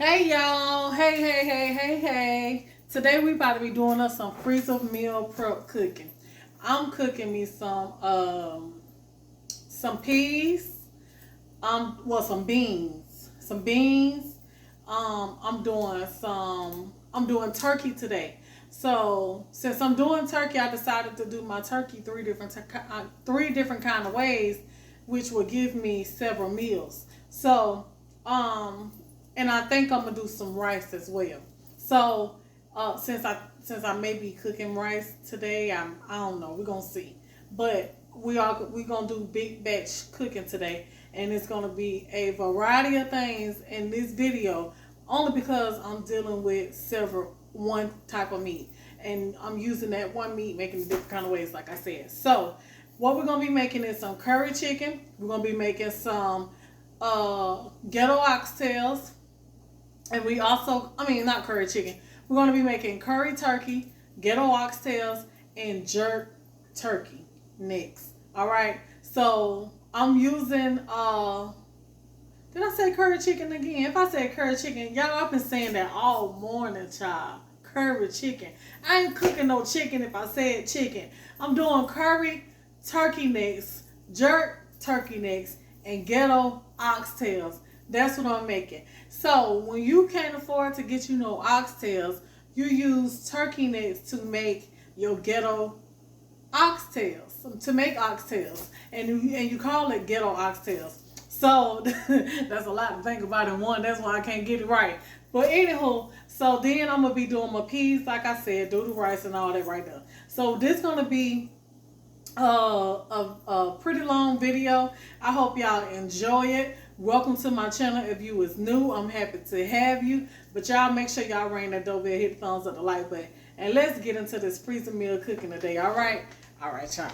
Hey y'all, hey. Today we about to be doing us some freezer meal prep cooking. I'm cooking me some peas, some beans. I'm doing turkey today. So since I'm doing turkey, I decided to do my turkey three different kind of ways, which will give me several meals. So um and I think I'm gonna do some rice as well. So since I may be cooking rice today, I don't know. We're gonna see, but we gonna do big batch cooking today, and it's gonna be a variety of things in this video. Only because I'm dealing with several one type of meat, and I'm using that one meat making it different kind of ways, like I said. So what we're gonna be making is some curry chicken. We're gonna be making some ghetto oxtails, and we also, I mean, not curry chicken. We're going to be making curry turkey, ghetto oxtails, and jerk turkey next. All right. So I'm using. Did I say curry chicken again? If I said curry chicken, y'all, I've been saying that all morning, child. Curry chicken. I ain't cooking no chicken if I said chicken. I'm doing curry turkey necks, jerk turkey necks, and ghetto oxtails. That's what I'm making. So when you can't afford to get oxtails, you use turkey necks to make your ghetto oxtails. To make oxtails, and you call it ghetto oxtails. So that's a lot to think about in one. That's why I can't get it right. But anywho, so then I'm gonna be doing my peas, like I said, do the rice and all that right there. So this gonna be a pretty long video. I hope y'all enjoy it. Welcome to my channel. If you was new, I'm happy to have you. But y'all make sure y'all ring that doorbell, hit the thumbs up, the like button, and let's get into this freezer meal cooking today. All right, y'all.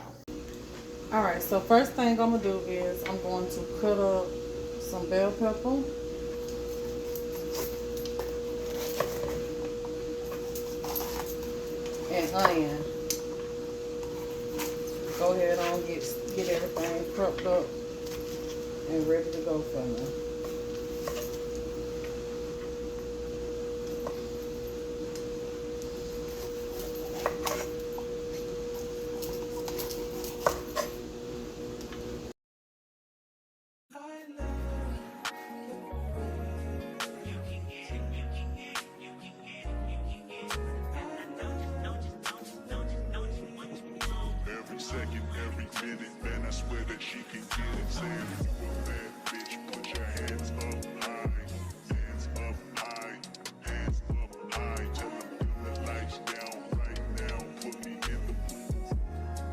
All right. So first thing I'm gonna do is I'm going to cut up some bell pepper. And onion. Go ahead on, get everything prepped up and ready to go for me. Every second, every minute, man, I swear that she can get it. Saying if you a bad bitch, put your hands up high, hands up high, hands up high. Tell them dim the lights down right now, put me in the mood.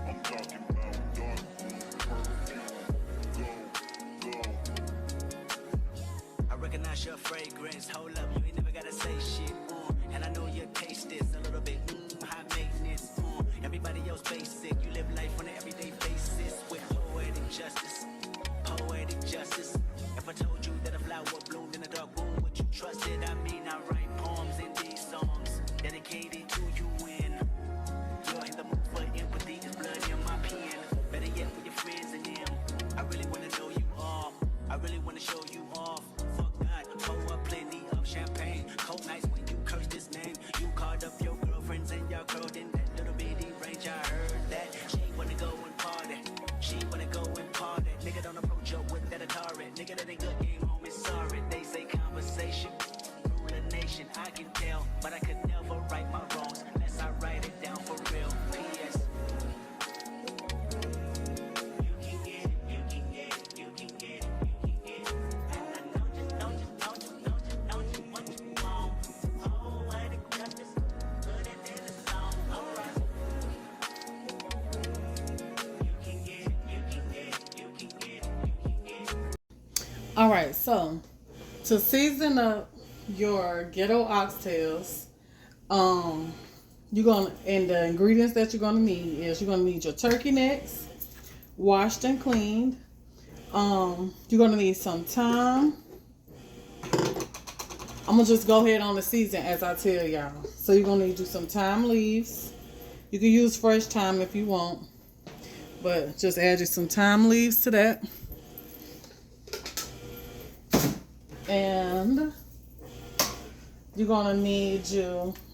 I'm talking about dark room, perfume, go. I recognize your fragrance, hold up, you ain't never gotta say shit, and I know your taste is a little bit, high maintenance, everybody else basic, you live life on an everyday basis, with poetic justice, if I told you that a flower bloomed in a dark room, would you trust it? I mean, I write poems in these songs, dedicated to you when you're in the mood for empathy, there's blood in my pen, better yet with your friends and them, I really wanna know you all, I really wanna show you off. Fuck God, pour up plenty of champagne. Cold nights when you curse this name. You called up your girlfriends and y'all curled in that little bitty range. I heard that she wanna go and party. She wanna go and party. Nigga don't approach her with that Atari. Nigga that ain't good game home is sorry. They say conversation rule a nation. I can tell, but I could never right my wrongs unless I write it down for real. P.S. All right. So to season up your ghetto oxtails, and the ingredients that you're gonna need is you're gonna need your turkey necks, washed and cleaned. You're gonna need some thyme. I'm gonna just go ahead on the season as I tell y'all. So you're gonna need you some thyme leaves. You can use fresh thyme if you want, but just add you some thyme leaves to that. And you're gonna need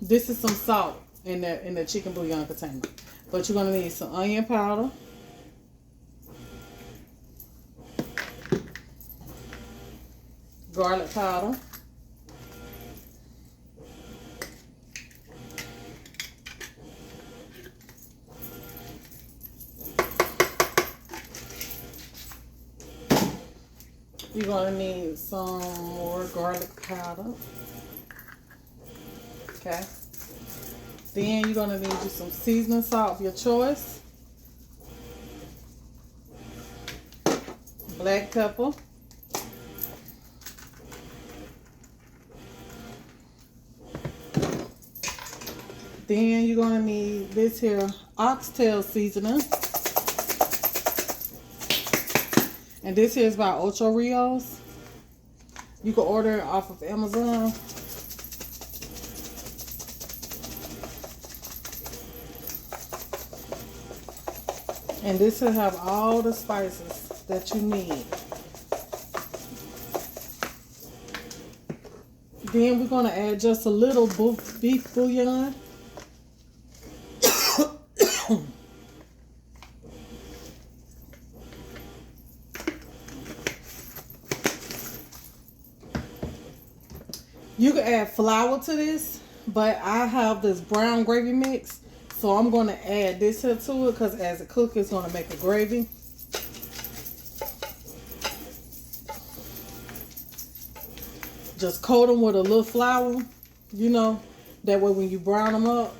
this is some salt in the chicken bouillon container. But you're gonna need some onion powder, garlic powder, you're gonna need some more garlic powder. Okay. Then you're gonna need you some seasoning salt of your choice, black pepper, then you're gonna need this here oxtail seasoning, and this here is by Ocho Rios. You can order it off of Amazon. And this will have all the spices that you need. Then we're going to add just a little beef bouillon. You can add flour to this, but I have this brown gravy mix. So I'm going to add this here to it because as it cooks, it's going to make a gravy. Just coat them with a little flour, you know. That way when you brown them up,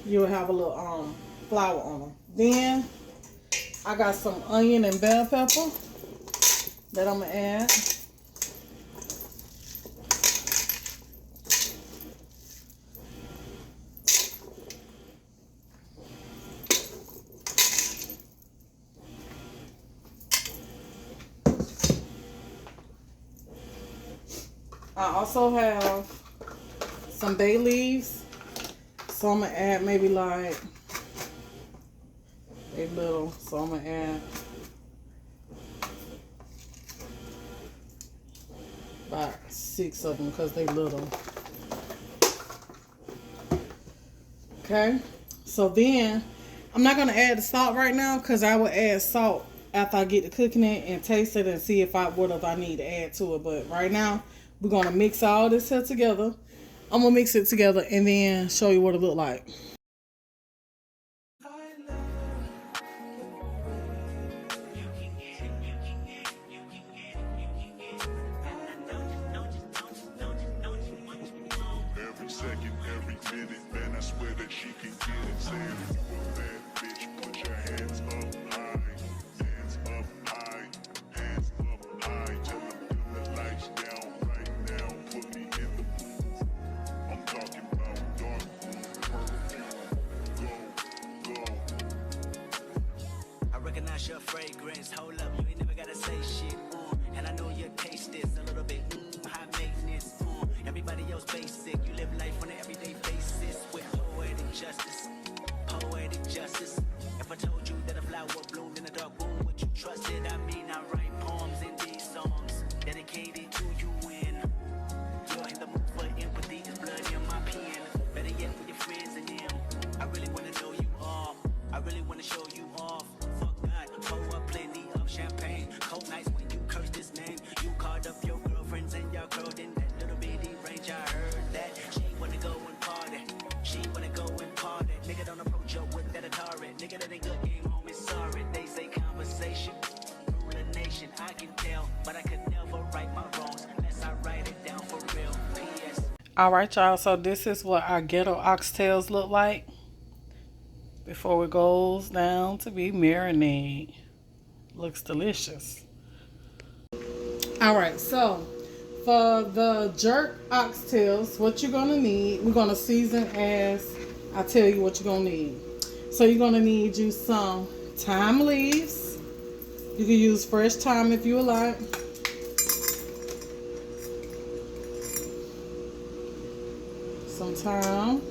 you'll have a little flour on them. Then I got some onion and bell pepper that I'm going to add. I also have some bay leaves, so I'm gonna add maybe like a little. So I'm gonna add about 6 of them because they little. Okay, so then I'm not gonna add the salt right now because I will add salt after I get to cooking it and taste it and see if what I need to add to it. But right now, we're going to mix all this here together. I'm going to mix it together and then show you what it look like. Every second, every minute, man, I swear that she can get it. Saying you a bad bitch, put your hands up high, hands up high, hands up high. Tell them dim the lights down right now, put me in the mood. I'm talking about dark room perfume. Go, go. I recognize your fragrance. Hold up, you ain't never gotta say shit. And I know your taste is a little bit high maintenance. Everybody else basic. You live life on an everyday basis with poetic justice. Poetic justice. If I told you that a flower bloomed in a dark room, would you trust it? I mean, I write poems in these songs dedicated to you. When you're in the mood for empathy, there's blood in my pen. Better yet, with your friends and them. I really wanna know you all. I really wanna show you off. Fuck God, pour up plenty of champagne. Cold nights when you curse this name. You called up your girlfriends and y'all curled in that little bitty range. I heard that she wanna go and party. She wanna go and party. Nigga don't approach her with that Atari. Nigga that ain't good, game home is sorry. They say conversation rule a nation. I can tell, but I could never right my wrongs unless I write it down for real. P.S. Alright, y'all, so this is what our ghetto oxtails look like before it goes down to be marinade. Looks delicious. Alright, so for the jerk oxtails, what you're gonna need, we're gonna season as I tell you what you're gonna need. So you're gonna need you some thyme leaves. You can use fresh thyme if you would like. Some thyme.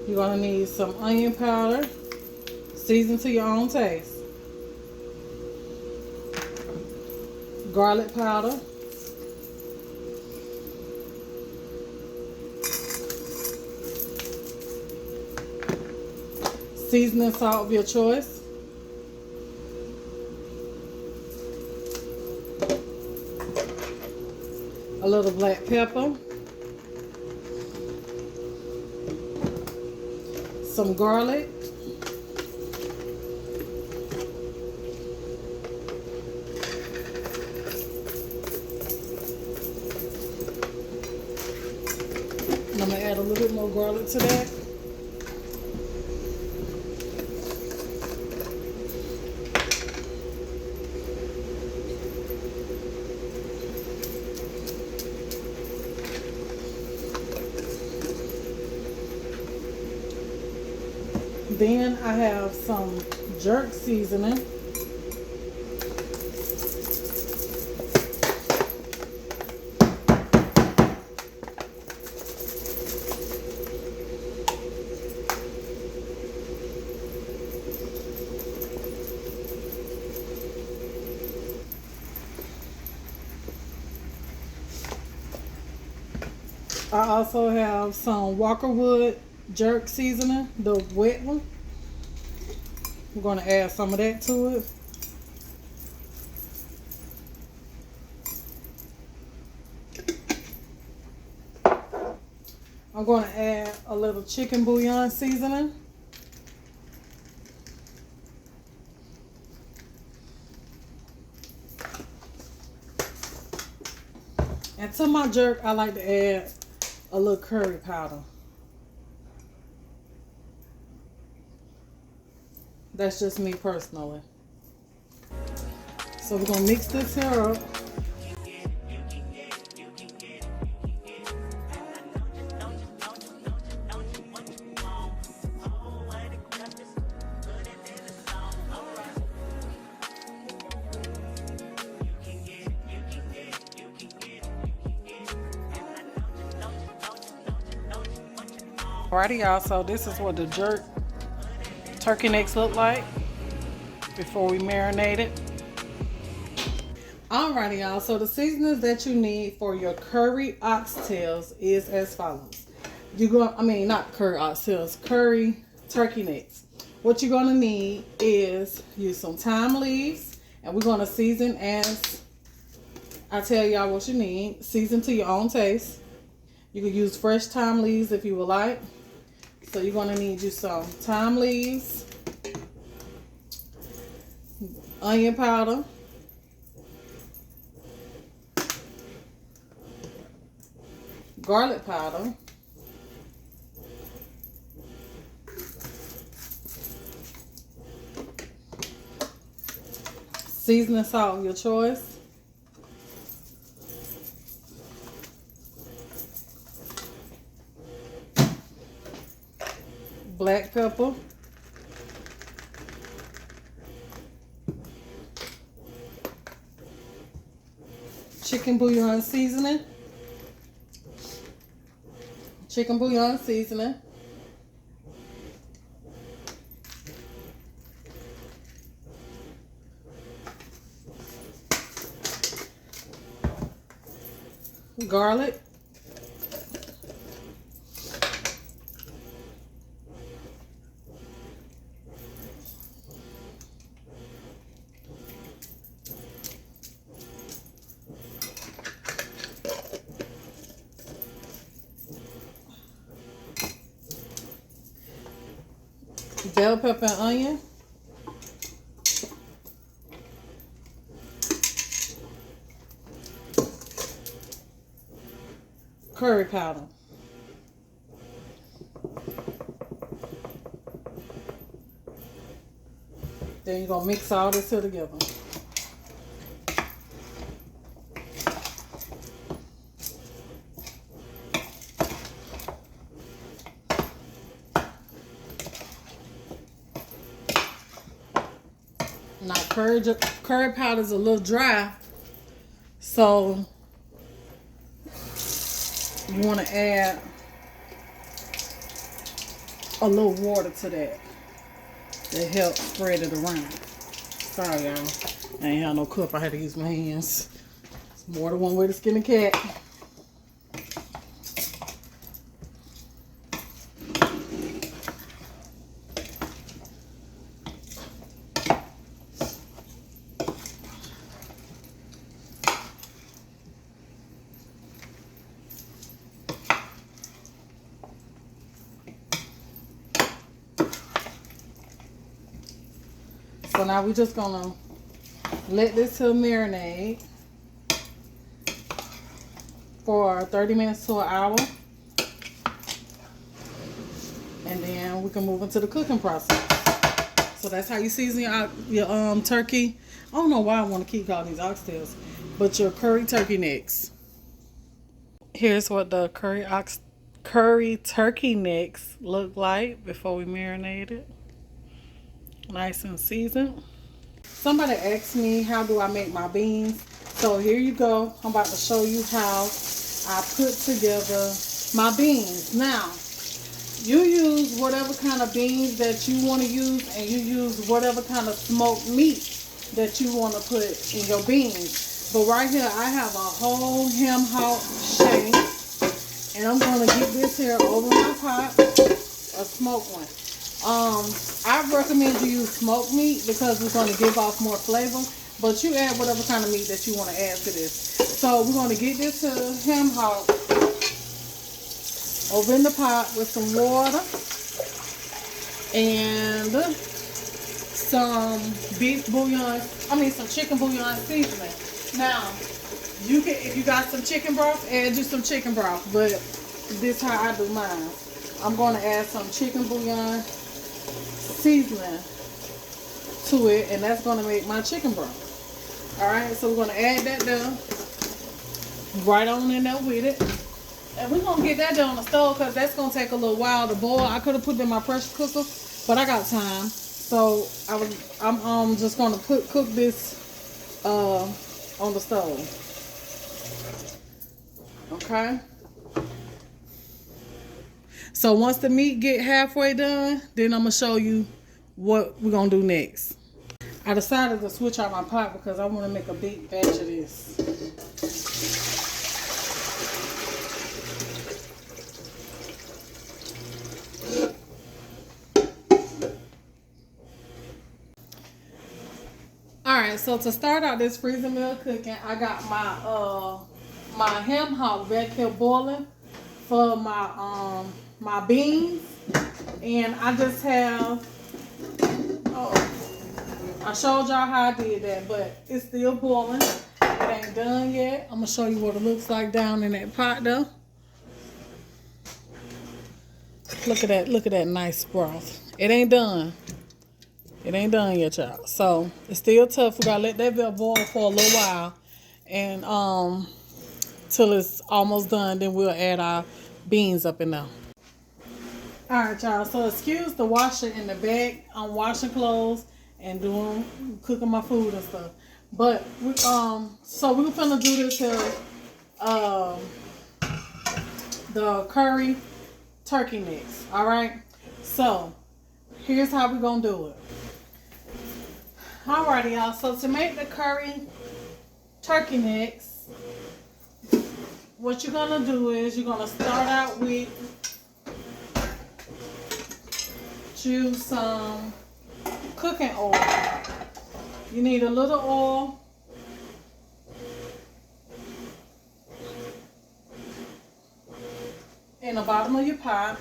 You're gonna need some onion powder, season to your own taste. garlic powder, seasoning salt of your choice, a little black pepper, some garlic, and I'm going to add a little bit more garlic to that. Then I have some jerk seasoning. I also have some Walkerwood jerk seasoning, the wet one. I'm going to add some of that to it. I'm going to add a little chicken bouillon seasoning. And to my jerk, I like to add a little curry powder. That's just me personally. So we're gonna mix this here up. Alrighty, y'all, so this is what the jerk turkey necks look like before we marinate it. Alrighty, y'all, so the seasonings that you need for your curry oxtails is as follows. Not curry oxtails, curry turkey necks. What you're gonna need is use some thyme leaves, and we're gonna season as I tell y'all what you need. Season to your own taste. You can use fresh thyme leaves if you would like. So you're going to need you some thyme leaves, onion powder, garlic powder, seasoning salt of your choice, black pepper, chicken bouillon seasoning, garlic, bell pepper and onion, curry powder, then you're going to mix all this here together. Now curry powder is a little dry, so you want to add a little water to that to help spread it around. Sorry, y'all. I ain't have no cup. I had to use my hands. More than one way to skin a cat. So now we're just gonna let this here marinate for 30 minutes to an hour. And then we can move into the cooking process. So that's how you season your turkey. I don't know why I want to keep calling these oxtails, but your curry turkey necks. Here's what the curry turkey necks look like before we marinate it. Nice and seasoned. Somebody asked me how do I make my beans. So here you go. I'm about to show you how I put together my beans. Now, you use whatever kind of beans that you want to use, and you use whatever kind of smoked meat that you want to put in your beans. But right here, I have a whole ham hock shank, and I'm going to get this here over my pot, a smoked one. I recommend you use smoked meat because it's going to give off more flavor. But you add whatever kind of meat that you want to add to this. So we're going to get this ham hock over in the pot with some water and some beef bouillon. Some chicken bouillon seasoning. Now, you can, if you got some chicken broth, add just some chicken broth. But this is how I do mine. I'm going to add some chicken bouillon seasoning to it, and that's going to make my chicken broth. Alright, so we're going to add that down right on in there with it, and we're going to get that down on the stove because that's going to take a little while to boil. I could have put it in my pressure cooker, but I got time, so I'm just going to cook this on the stove. Okay, so once the meat get halfway done, then I'm going to show you what we're going to do next. I decided to switch out my pot because I want to make a big batch of this. Alright, so to start out this freezer meal cooking, I got my ham hock back here boiling for my my beans, and I just have I showed y'all how I did that, but it's still boiling. It ain't done yet. I'm gonna show you what it looks like down in that pot though. Look at that nice broth. It ain't done. It ain't done yet, y'all. So it's still tough. We gotta let that bit boil for a little while, and till it's almost done. Then we'll add our beans up in there. All right, y'all. So excuse the washer in the back. I'm washing clothes and cooking my food and stuff. But we so we're gonna do this here, the curry turkey necks. All right. So here's how we're gonna do it. Alrighty, y'all. So to make the curry turkey necks, what you're gonna do is you're gonna start out with choose some cooking oil. You need a little oil. In the bottom of your pot.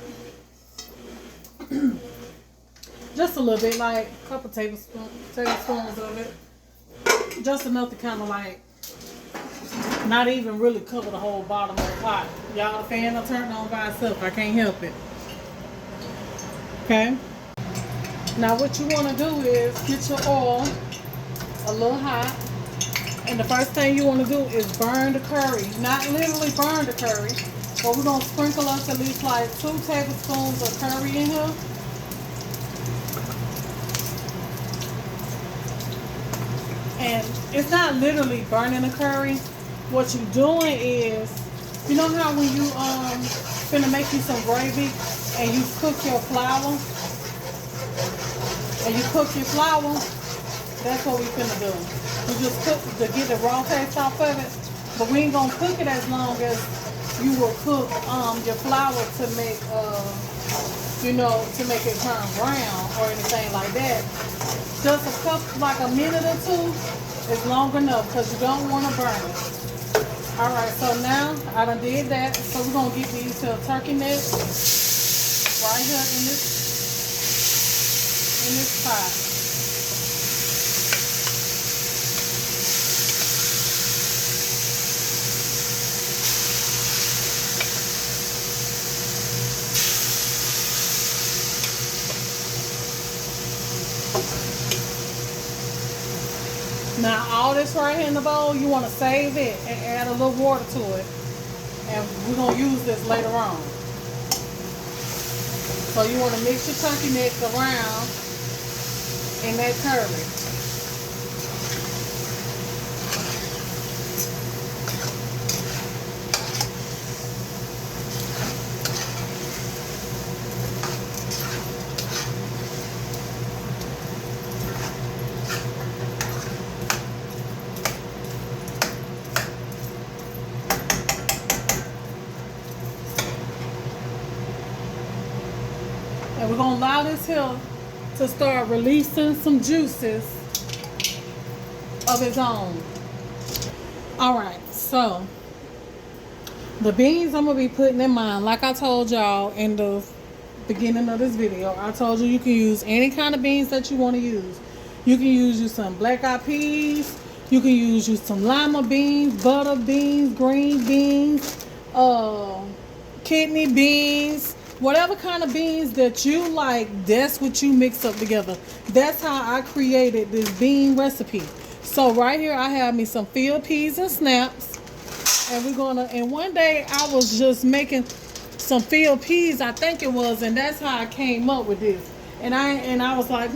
Just a little bit, like a couple tablespoons of it. Just enough to kind of like not even really cover the whole bottom of the pot. Y'all, the fan will turn on by itself. I can't help it. Okay. Now what you want to do is get your oil a little hot, and the first thing you want to do is burn the curry. Not literally burn the curry, but we're going to sprinkle us at least like 2 tablespoons of curry in here. And it's not literally burning the curry. What you're doing is, you know how when you finna make you some gravy and you cook your flour? That's what we finna do. We just cook to get the raw taste off of it. But we ain't gonna cook it as long as you will cook your flour to make you know, to make it turn brown or anything like that. Just a couple, like a minute or two is long enough because you don't want to burn it. Alright, so now I done did that. So we're gonna get these turkey necks right here in this pot. Now all this right here in the bowl, you want to save it and add a little water to it. And we're going to use this later on. So you want to mix your turkey necks around in that curry. And we're going to allow this here to start releasing some juices of its own. Alright, so the beans I'm going to be putting in mine, like I told y'all in the beginning of this video, I told you can use any kind of beans that you want to use. You can use you some black eyed peas, you can use you some lima beans, butter beans, green beans, kidney beans. Whatever kind of beans that you like, that's what you mix up together. That's how I created this bean recipe. So right here I have me some field peas and snaps. And we're gonna, and one day I was just making some field peas, I think it was, and that's how I came up with this. And I was like,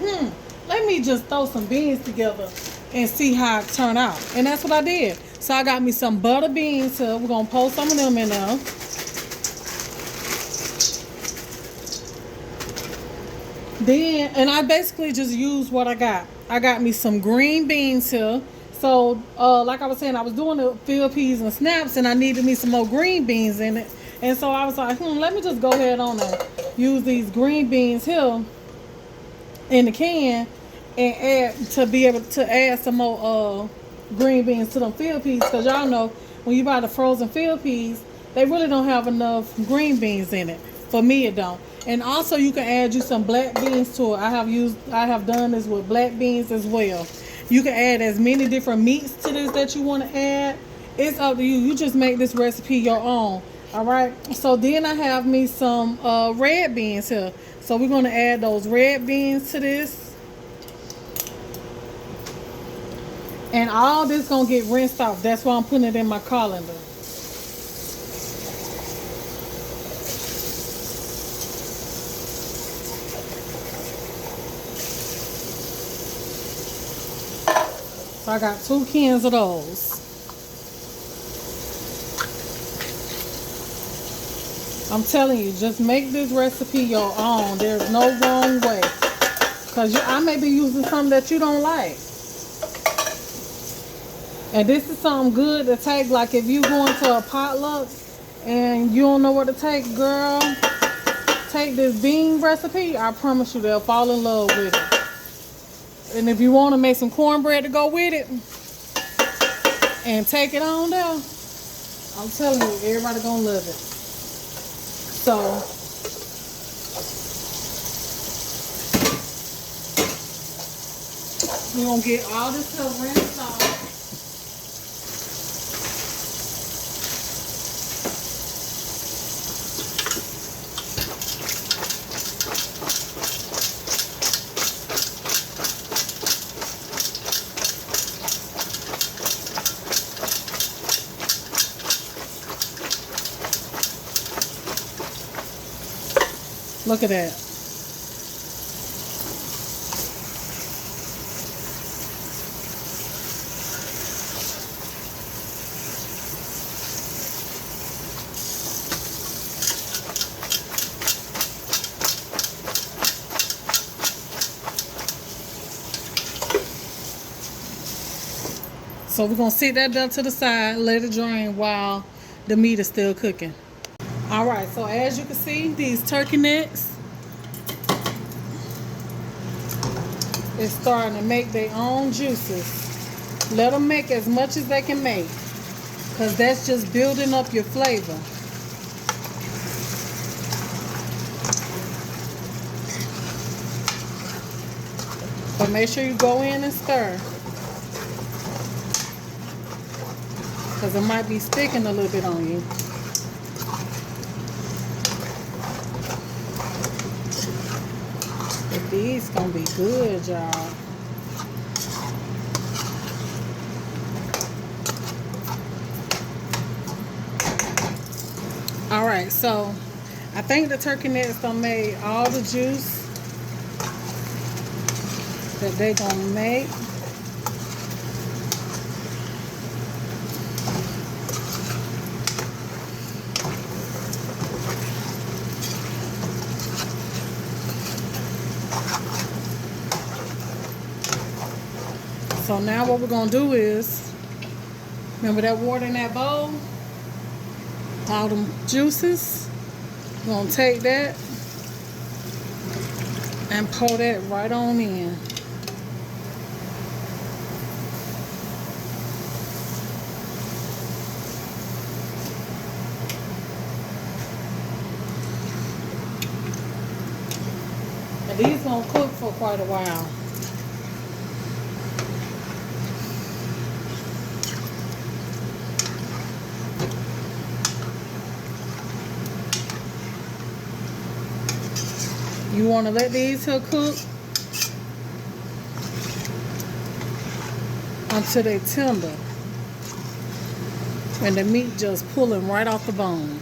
let me just throw some beans together and see how it turned out. And that's what I did. So I got me some butter beans here. We're gonna pour some of them in there. Then, and I basically just used what I got. I got me some green beans here. So, like I was saying, I was doing the field peas and snaps, and I needed me some more green beans in it. And so I was like, let me just go ahead on and use these green beans here in the can and be able to add some more green beans to them field peas. Because y'all know, when you buy the frozen field peas, they really don't have enough green beans in it. For me, it don't. And also you can add you some black beans to it. I have done this with black beans as well. You can add as many different meats to this that you want to add. It's up to you. You just make this recipe your own. Alright. So then I have me some red beans here. So we're going to add those red beans to this. And all this going to get rinsed off. That's why I'm putting it in my colander. So I got 2 cans of those. I'm telling you, just make this recipe your own. There's no wrong way. Because I may be using something that you don't like. And this is something good to take. Like if you go into a potluck and you don't know what to take, girl, take this bean recipe. I promise you they'll fall in love with it. And if you want to make some cornbread to go with it and take it on there, I'm telling you, everybody gonna love it. So we're gonna get all this stuff rinsed off. Look at that. So we're gonna sit that down to the side, let it drain while the meat is still cooking. All right, so as you can see, these turkey necks is starting to make their own juices. Let them make as much as they can make, because that's just building up your flavor. But make sure you go in and stir, because it might be sticking a little bit on you. But these gonna be good, y'all. All right, so I think the turkey necks done made all the juice that they gonna make. So now what we're gonna do is, remember that water in that bowl? All them juices. We're gonna take that and pour that right on in. And these gonna cook for quite a while. You want to let these here cook until they tender and the meat just pulling right off the bone.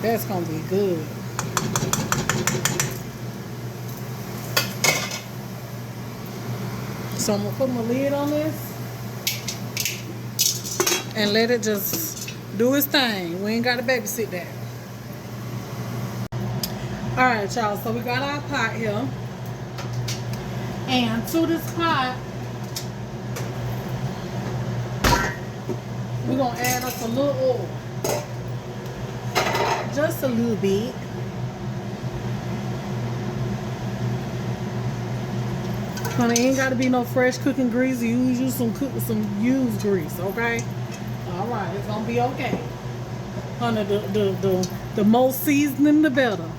That's gonna be good. So I'm gonna put my lid on this and let it just do its thing. We ain't gotta babysit that. Alright, y'all, so we got our pot here. And to this pot, we're going to add us a little oil. Just a little bit. Honey, ain't got to be no fresh cooking grease. You use some used grease, okay? Alright, it's going to be okay. Honey, the more seasoning, the better.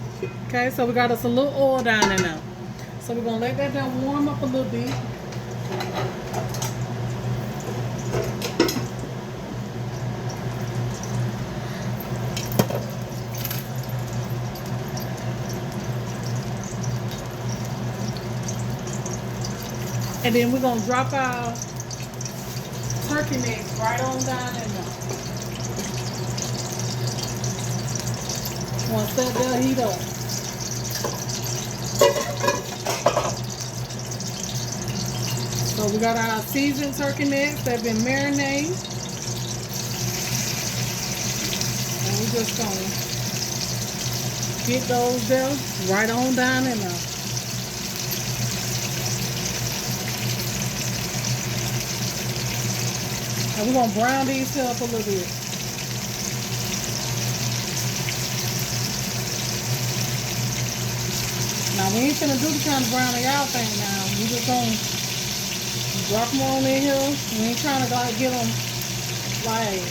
Okay, so we got us a little oil down in there. So we're going to let that down warm up a little bit. And then we're going to drop our turkey necks right on down in there. Once that does heat up. So we got our seasoned turkey necks that have been marinated. And we're just gonna get those there right on down in there. And we're gonna brown these up a little bit. Now we ain't finna do the kind of brown that y'all think now. We just gonna drop them on in here. We ain't trying to get them like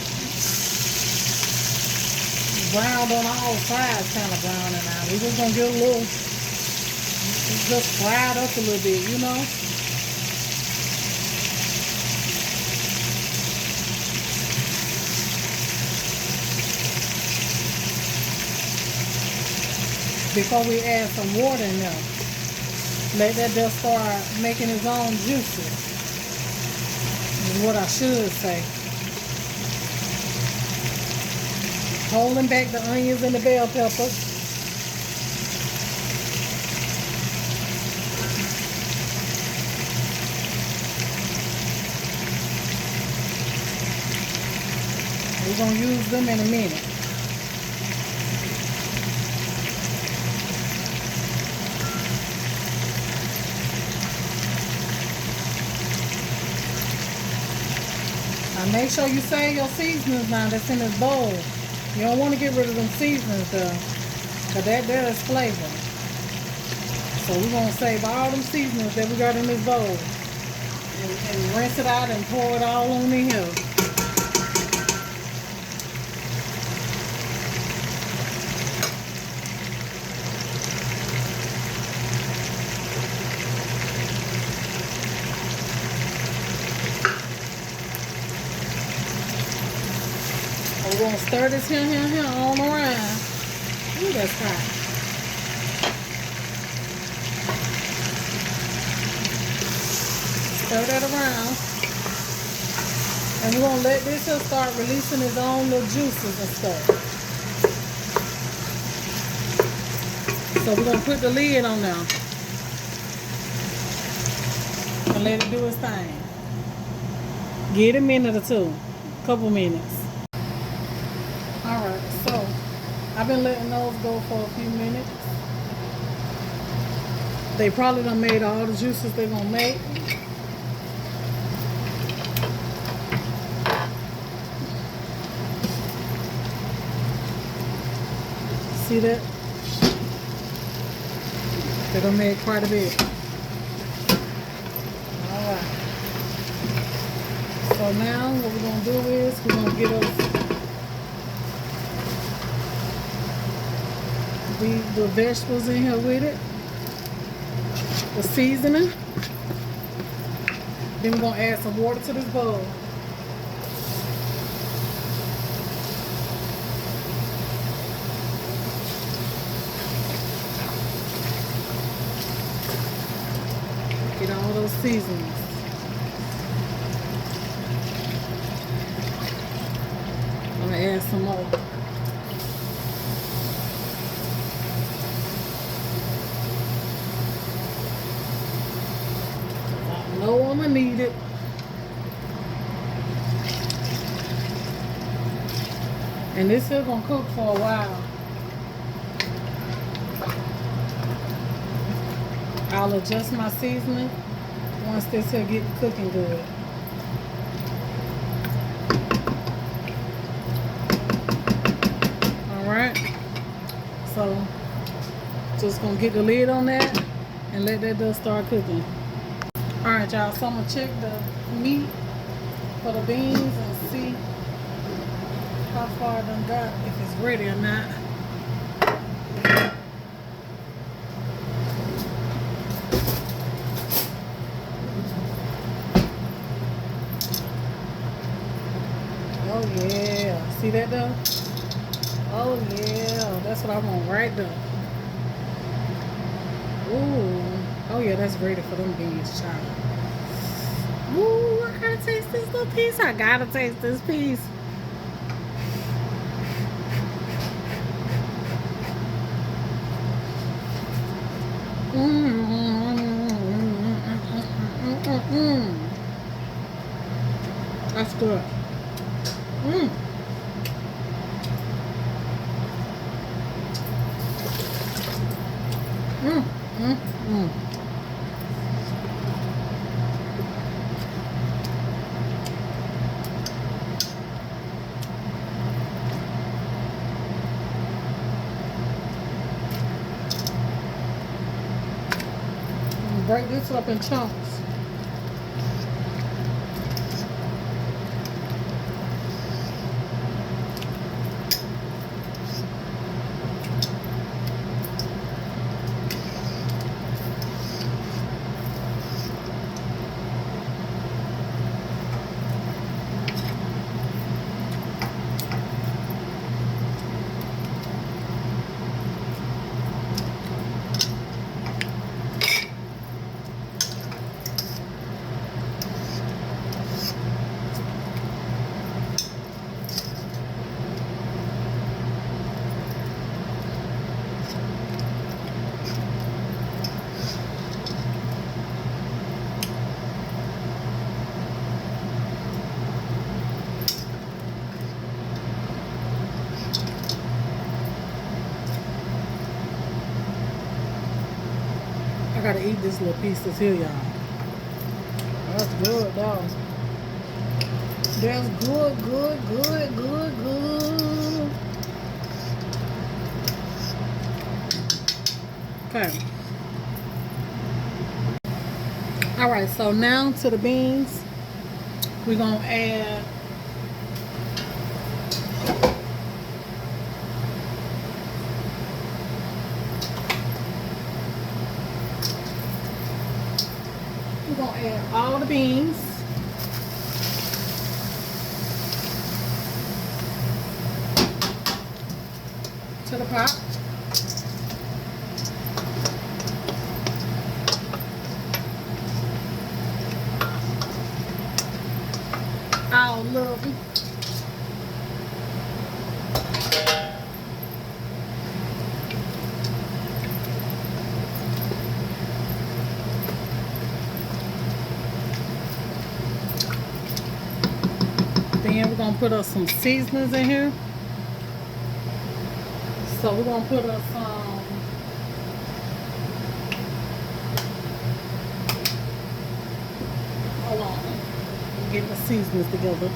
browned on all sides kind of browning now. We just gonna get a little, just fried up a little bit, you know. Before we add some water in there, let that just start making its own juices. Is what I should say. Holding back the onions and the bell peppers. We're gonna use them in a minute. Now make sure you save your seasonings now that's in this bowl. You don't want to get rid of them seasonings though, because that is flavor. So we're going to save all them seasonings that we got in this bowl and rinse it out and pour it all on in here. We're going to stir this here all around. Ooh, that's hot. Stir that around. And we're going to let this here start releasing its own little juices and stuff. So we're going to put the lid on now. And let it do its thing. Give it a minute or two. Couple minutes. Alright, so I've been letting those go for a few minutes. They probably done made all the juices they're gonna make. See that? They're gonna make quite a bit. Alright. So now what we're gonna do is we're gonna get us the vegetables in here with it, the seasoning. Then we're gonna add some water to this bowl. Get all those seasonings. I'm gonna add some more. No, I'm gonna need it. And this is gonna cook for a while. I'll adjust my seasoning once this here get cooking good. Alright. So just gonna get the lid on that and let that dust start cooking. Alright y'all, so I'm gonna check the meat for the beans and see how far I done got, if it's ready or not. Oh yeah, see that though? Oh yeah, that's what I want right there. Ooh. Oh yeah, that's ready for them beans, child. Ooh, I gotta taste this little piece. I gotta taste this piece. That's good. Break this up in chunks. I gotta eat this little piece that's here, y'all. That's good, though. That's good, good, good, good, good. Okay. All right, so now to the beans. We're gonna add all the beans. To the pot. All of them. Then we're gonna put us some seasonings in here. So we're gonna put us some hold on. Get the seasonings together.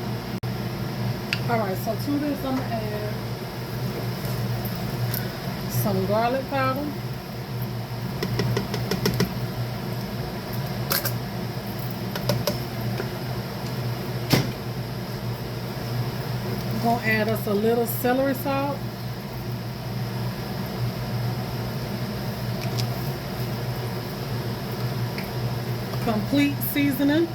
Alright, so to this I'm gonna add some garlic powder. I'm gonna add us a little celery salt. Complete seasoning.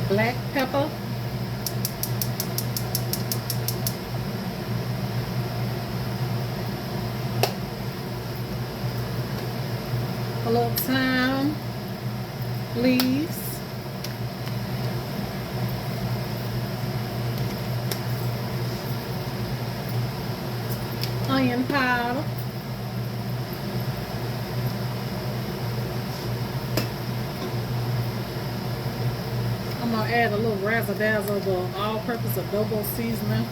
Black pepper. A little thyme leaves. Onion powder. I'm gonna add a little razzle dazzle of the all-purpose adobo seasoning.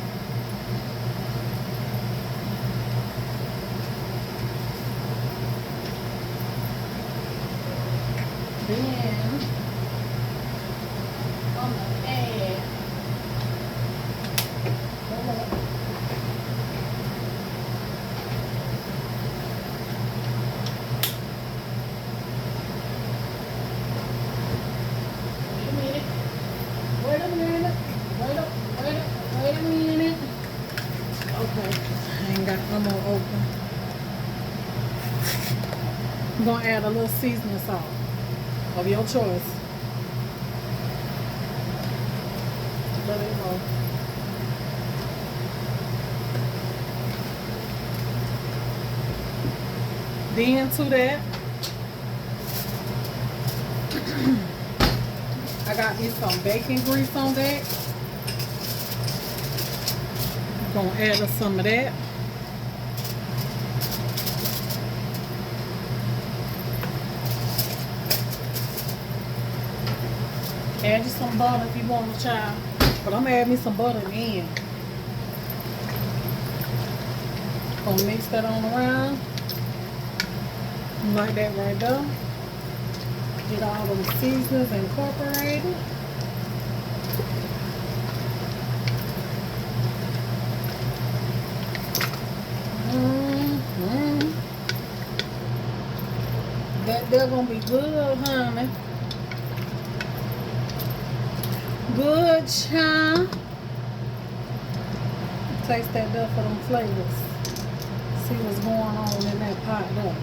Then I'm gonna add wait a minute. Okay, I ain't got no more open. I'm gonna add a little seasoning salt of your choice. Let it go. Then to that, I got me some bacon grease on that. I'm gonna add us some of that. Add you some butter if you want to, child. But I'm gonna add me some butter in. Gonna mix that on around. Like that right there. Get all them seasonings incorporated. That they're gonna be good, honey. Good, child. Taste that there for them flavors. See what's going on in that pot there.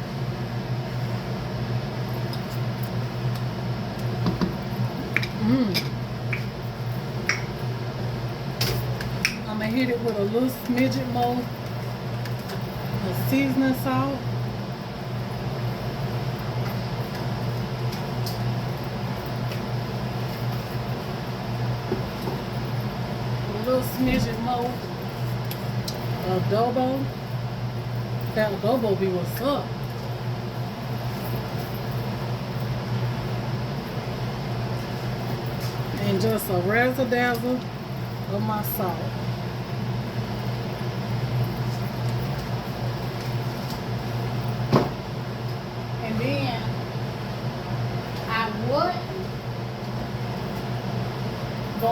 I'm gonna hit it with a little smidget more of seasoning salt. A little smidget more adobo. That adobo be what's up. And just a razzle dazzle of my salt.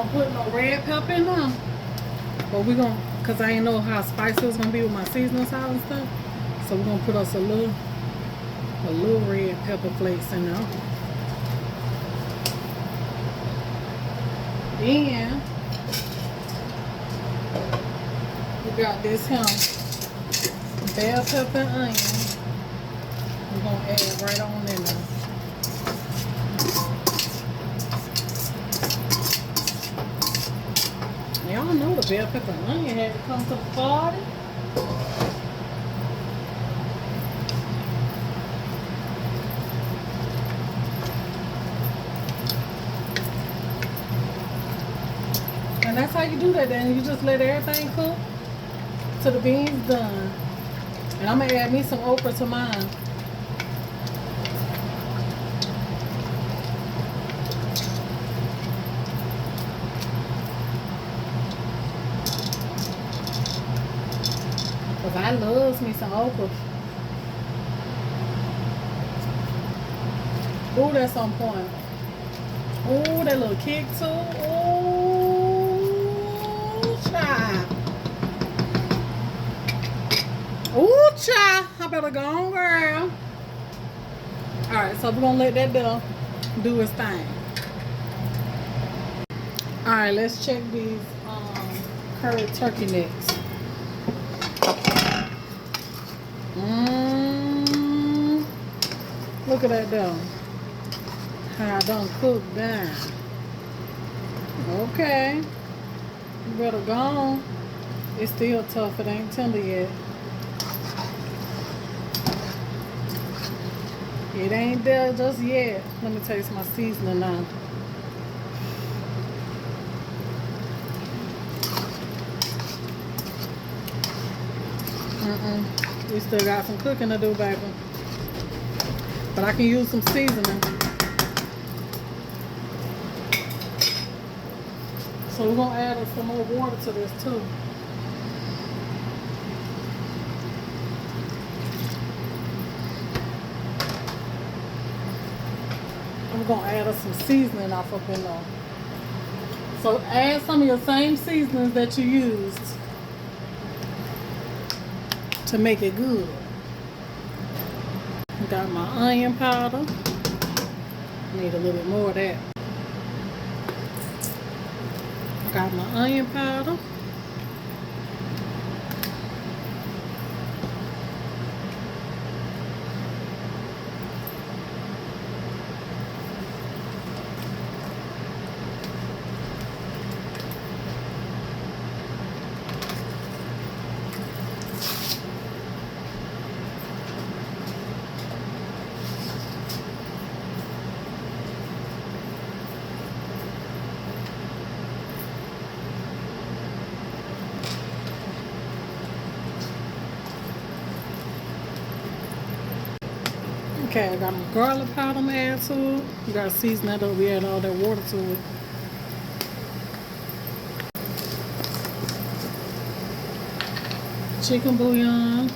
gonna put no red pepper in them. But we're gonna, cause I didn't know how spicy it's gonna be with my seasoning salt and stuff. So we're gonna put us a little red pepper flakes in there. Then we got this here bell pepper and onion. We're gonna add right on in there. Y'all know the bell pepper and onion had to come to the party. And that's how you do that then. You just let everything cook till the beans done. And I'm gonna add me some okra to mine. Cause I loves me some okra. Ooh, that's on point. Ooh, that little kick too. Ooh, child. Ooh, child. I better go on, girl. Alright, so we're gonna let that do its thing. Alright, let's check these curried turkey necks. Look at that though. How I done cook down. Okay. You better go on. It's still tough. It ain't tender yet. It ain't there just yet. Let me taste my seasoning now. We still got some cooking to do, baby. But I can use some seasoning. So we're gonna add some more water to this too. I'm gonna add us some seasoning off up in there. So add some of your same seasonings that you used to make it good. Got my onion powder. Need a little bit more of that. Got my onion powder. Okay, I got my garlic powder I'm gonna add to it. You gotta season that up. We add all that water to it. Chicken bouillon.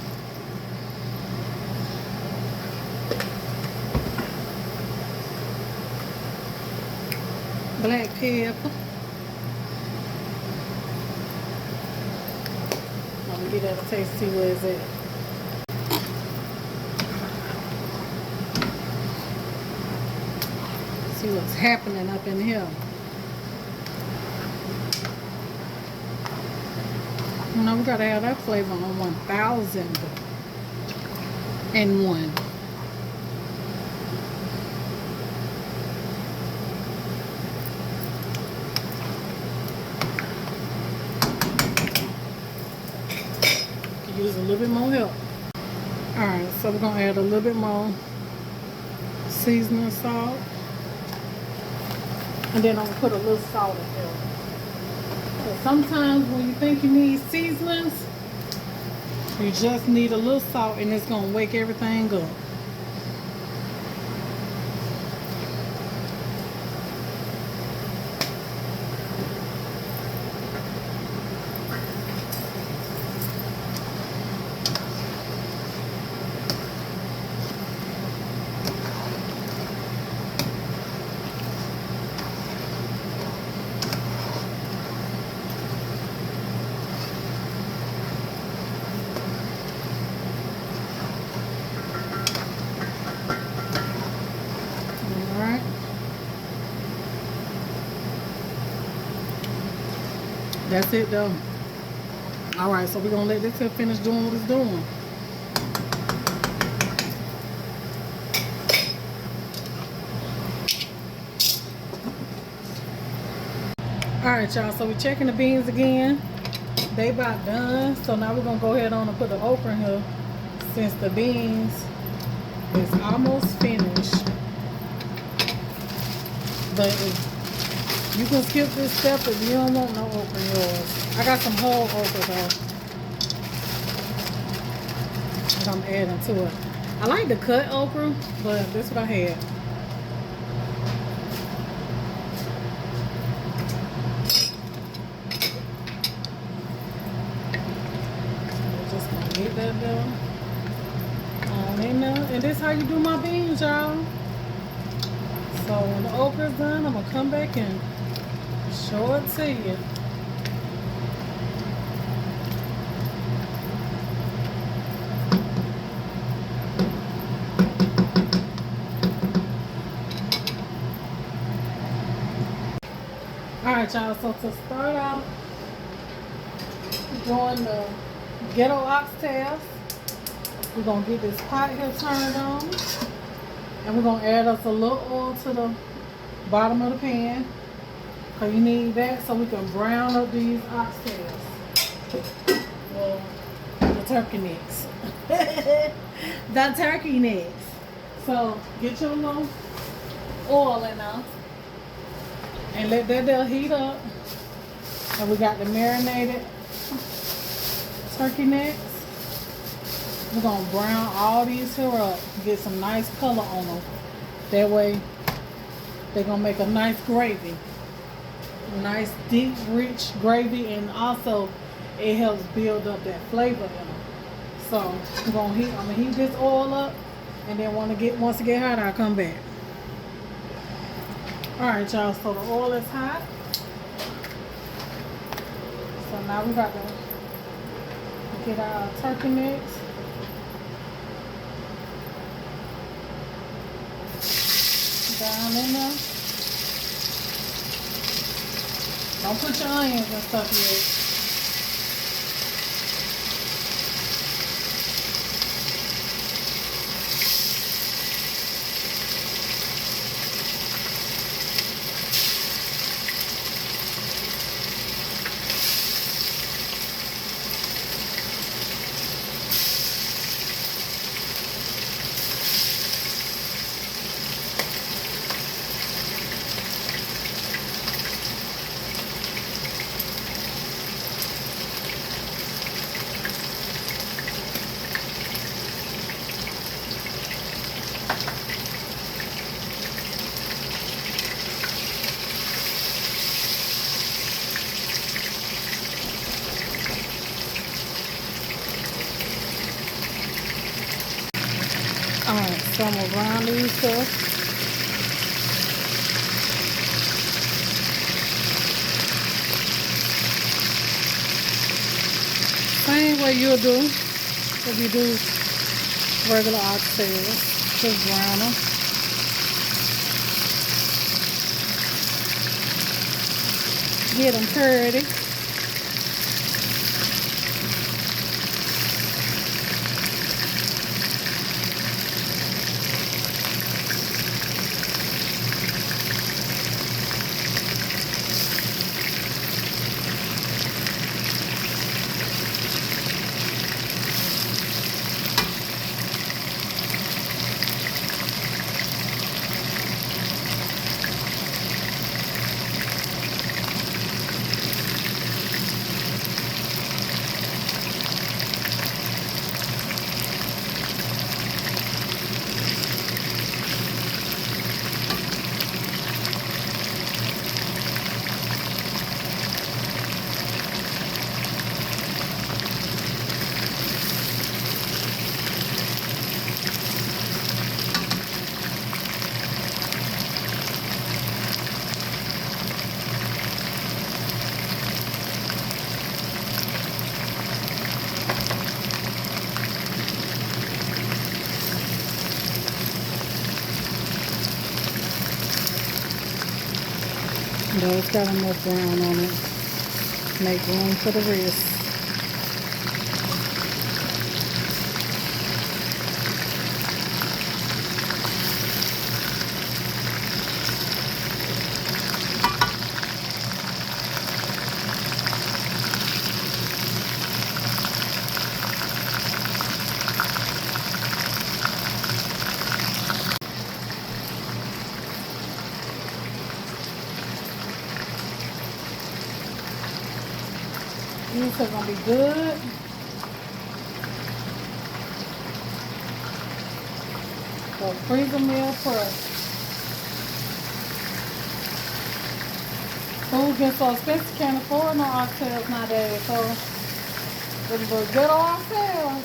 Black pepper. I'm gonna get that a taste, see where it's at. See what's happening up in here. You know, we gotta have that flavor on 1001. Could use a little bit more help. Alright, so we're gonna add a little bit more seasoning salt. And then I'm gonna put a little salt in there. So sometimes when you think you need seasonings, you just need a little salt and it's gonna wake everything up. That's it though. All right, so we're gonna let this here finish doing what it's doing. All right, y'all, so we're checking the beans again. They about done. So now we're gonna go ahead on and put the okra in here since the beans is almost finished. But you can skip this step if you don't want no okra in yours. I got some whole okra though that I'm adding to it. I like the cut okra, but this is what I had. Just gonna get that done on in there. And this is how you do my beans, y'all. So when the okra's done, I'm gonna come back and show it to you. Alright, y'all, so to start out doing the ghetto oxtails, we're gonna get this pot here turned on, and we're gonna add us a little oil to the bottom of the pan, because you need that so we can brown up these oxtails. Well, the turkey necks. The turkey necks. So get your little oil in there and let that there heat up. And we got the marinated turkey necks. We're gonna brown all these here up, get some nice color on them. That way they're gonna make a nice gravy. A nice deep rich gravy, and also it helps build up that flavor in them. So I'm gonna heat this oil up, and then once it get hot, I'll come back. Alright, y'all, so the oil is hot. So now we got to get our turkey necks. Down in there. Don't put your onions and stuff yet. Alright, so I'm gonna brown these up. Same way you'll do if you do regular oxtails. Just brown them. Get them curdy. No, it's got enough brown on it. Make room for the wrist. These are gonna be good. So freezer meal prep. Food gets so expensive, can't afford no oxtails nowadays. So it's a good oxtails.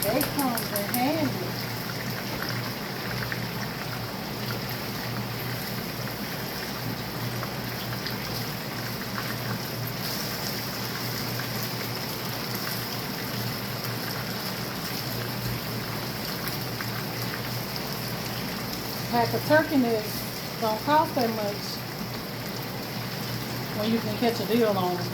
They come in handy. Pack of turkey necks don't cost that much when you can catch a deal on them.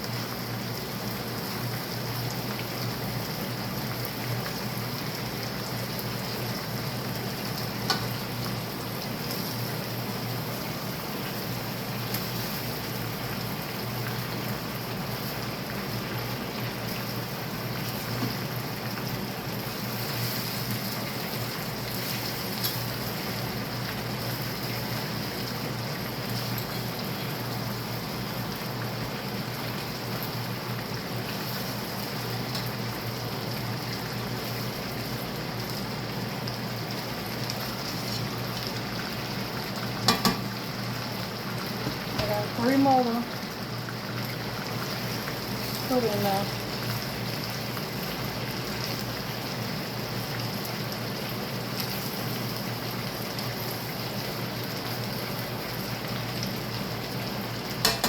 I got 3 more to put in there.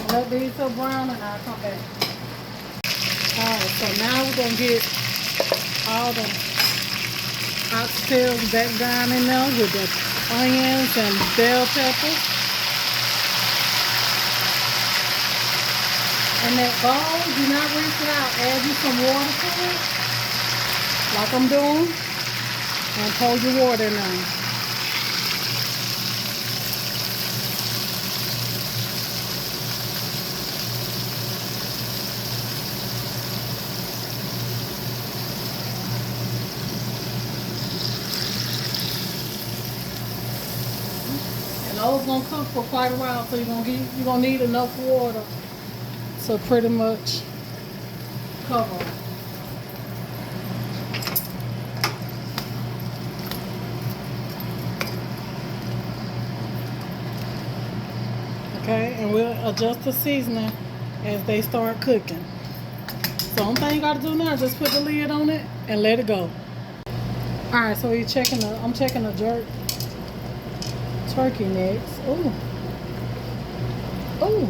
Let these go brown and I'll come back. Alright, so now we're going to get all the oxtails back down in there with the onions and bell peppers. And that bowl, do not rinse it out. Add you some water to it, like I'm doing, and pour your water in there. And those gonna cook for quite a while, so you're gonna need enough water to pretty much cover them. Okay, and we'll adjust the seasoning as they start cooking. So only thing you gotta do now is just put the lid on it and let it go. Alright, so I'm checking the turkey necks. Ooh. Ooh.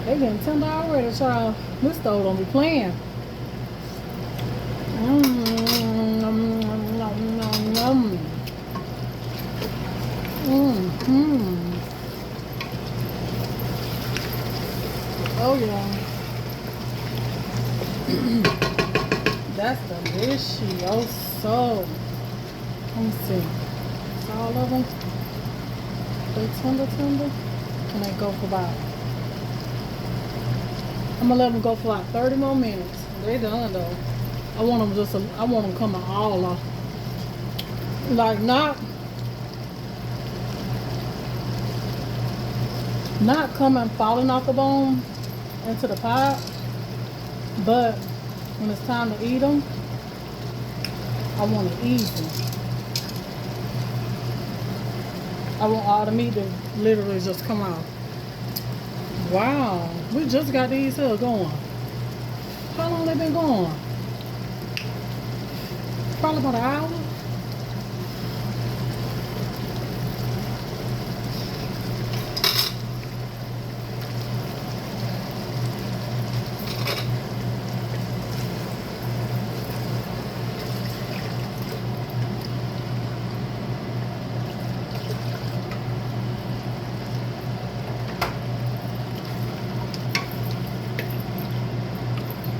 They getting tender already, child. This stove don't be playing. Oh yeah. That's delicioso. Let me see. It's all of them. They tender. Can they go for about? I'm gonna let them go for like 30 more minutes. They done though. I want them coming all off. Like not coming falling off the bone into the pot, but when it's time to eat them, I want it easy. I want all the meat to literally just come out. Wow, we just got these here going. How long they been going? Probably about an hour.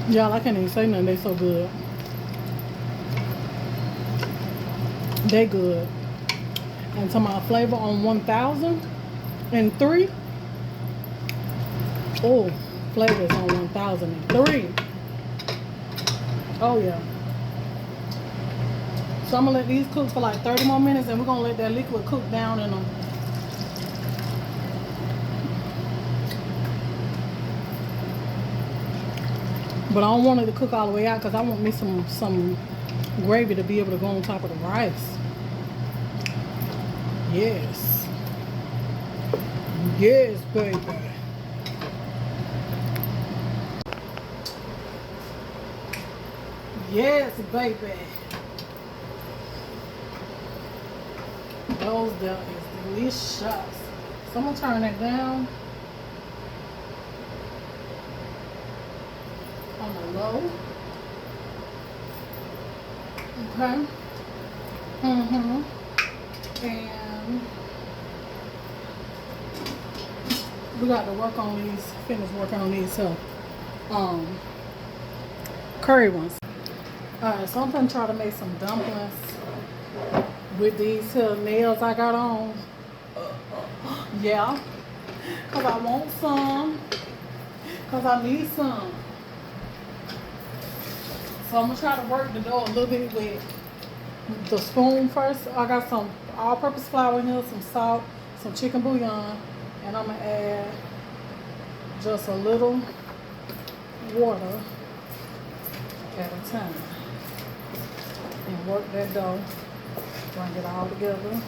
Y'all, I can't even say nothing. They so good. They good. And to my flavor on 1003. Oh, flavors on 1003. Oh yeah. So I'm gonna let these cook for like 30 more minutes, and we're gonna let that liquid cook down in them. But I don't want it to cook all the way out because I want me some gravy to be able to go on top of the rice. Yes. Yes, baby. Yes, baby. Those there is delicious. So I'm gonna turn that down on the low. Okay. And we got to work on these, finish working on these curry ones. Alright, so I'm gonna try to make some dumplings with these here nails I got on. Yeah. Cause I want some. Cause I need some. So I'm gonna try to work the dough a little bit with the spoon first. I got some all-purpose flour in here, some salt, some chicken bouillon, and I'm gonna add just a little water at a time and work that dough. Bring it all together.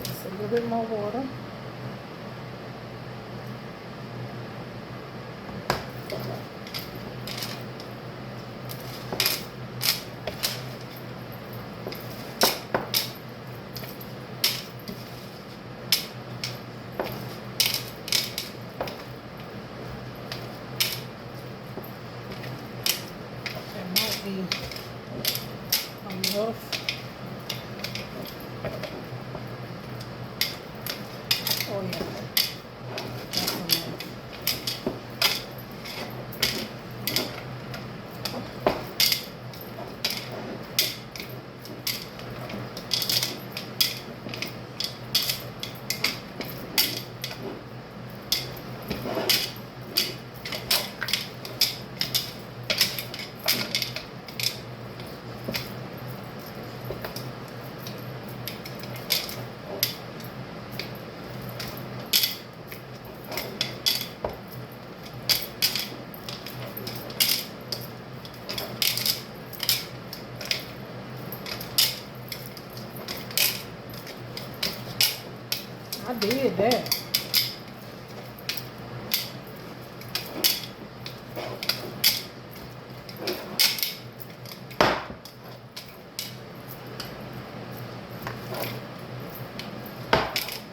Just a little bit more water. Enough. Oh yeah. That's enough. I did that.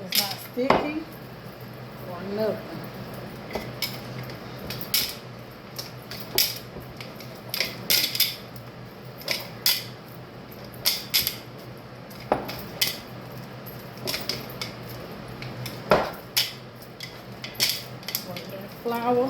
It's not sticky or nothing. Flour.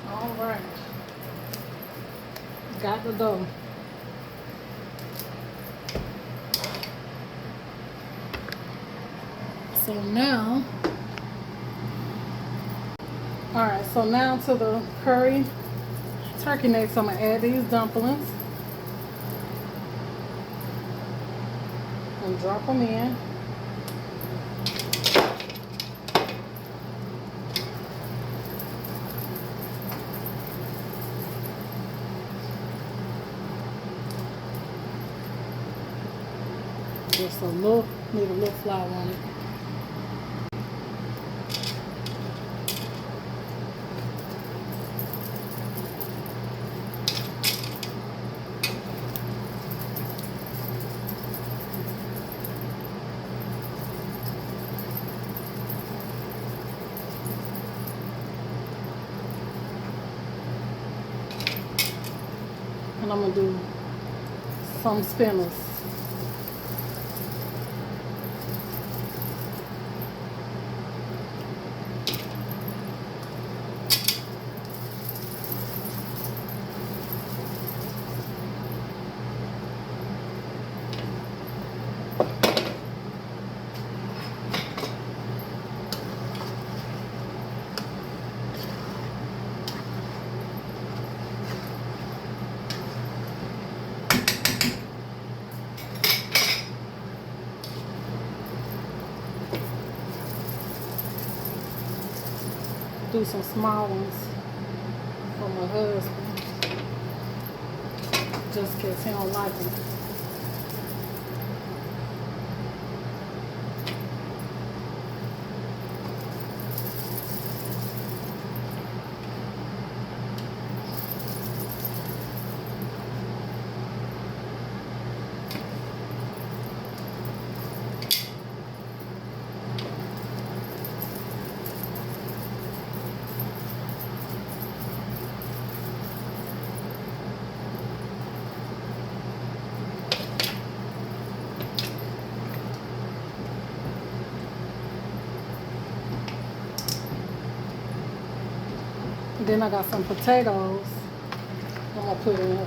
All right. Got the dough. So now, all right, so now to the curry turkey necks, I'm gonna add these dumplings and drop them in. Just a little, need a little flour on it. And I'm gonna do some spinners. Do some small ones for my husband, just because he don't like them. Then I got some potatoes I'm gonna put in.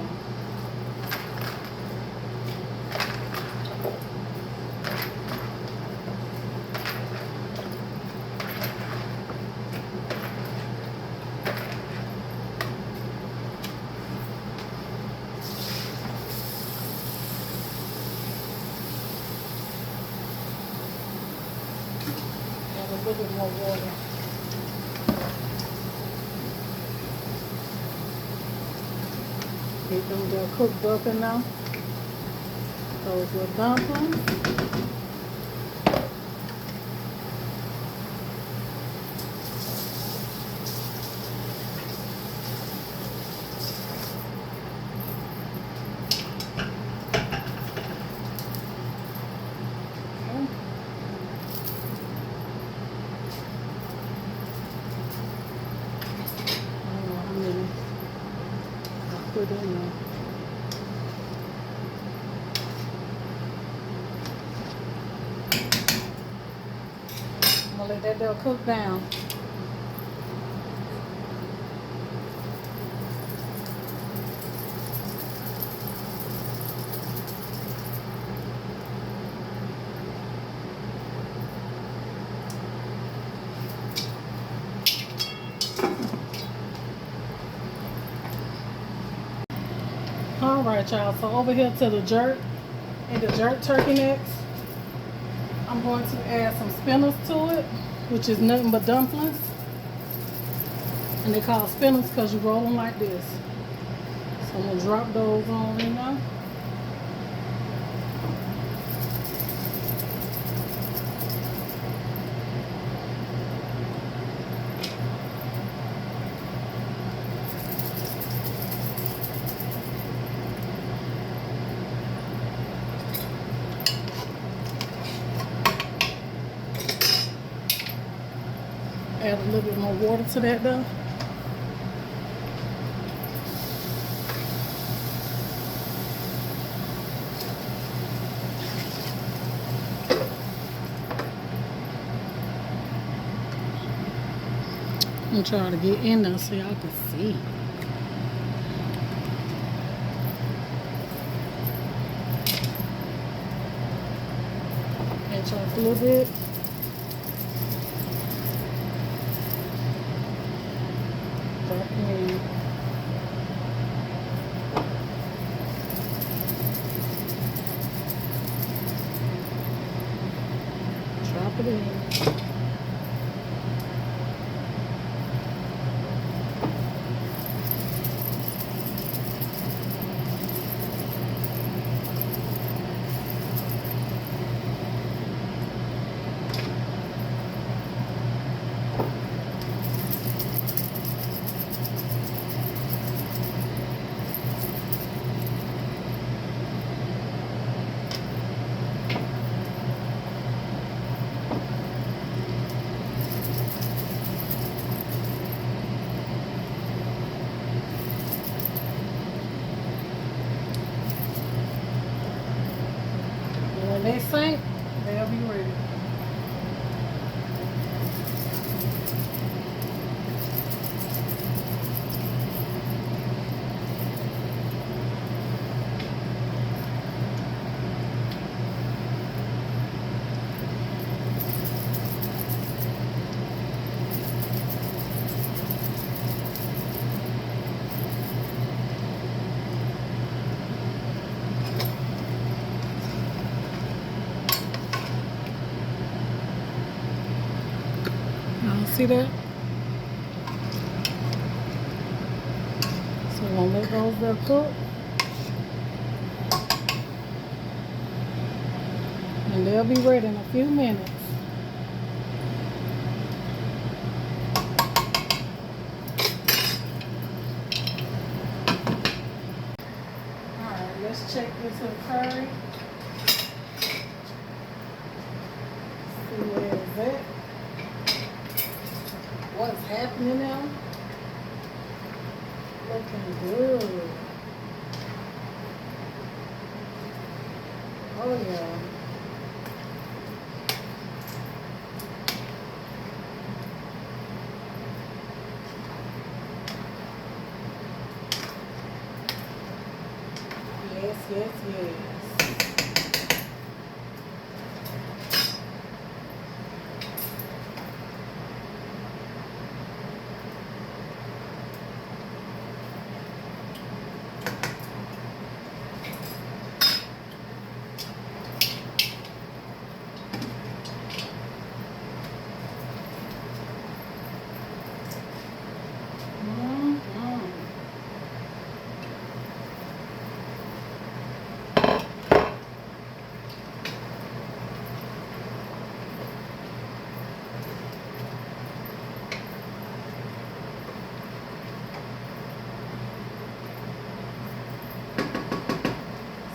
Add a little bit more water. Get them there cooked up in now. Those little dumplings. Okay. I don't know how many I put in there. I'm gonna let that dough cook down. All right, y'all. So over here to the jerk and the jerk turkey necks, I'm going to add some spinners to it, which is nothing but dumplings. And they call spinners because you roll them like this. So I'm gonna drop those on in now. Add a little bit more water to that though. I'm trying to get in there so y'all can see. Pinch off a little bit. Drop it in. Drop it in. When they sink, they'll be ready. Y'all see that? So we're gonna let those there cook. And they'll be ready in a few minutes. Alright, let's check this curry. See where it's at. What's happening now? Looking good. Oh yeah. Yes, yes, yes.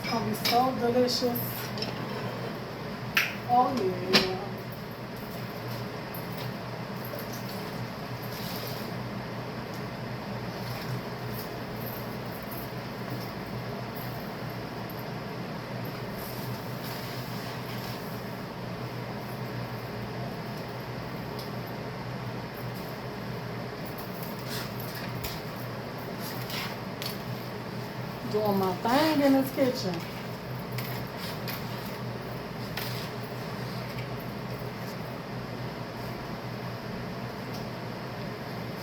It's gonna be so delicious. Oh yeah. Doing my thing in this kitchen.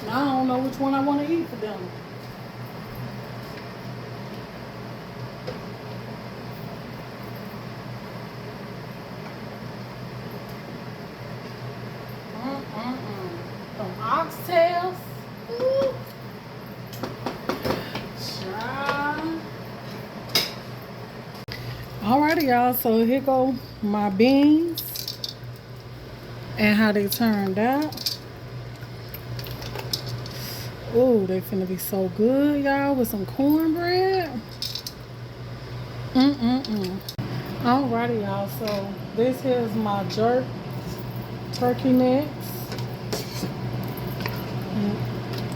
Now I don't know which one I want to eat for dinner. Some oxtails. Ooh. Child. Alrighty, y'all. So here go my beans and how they turned out. Ooh, they finna be so good, y'all, with some cornbread. Alrighty, y'all. So this here's my jerk turkey necks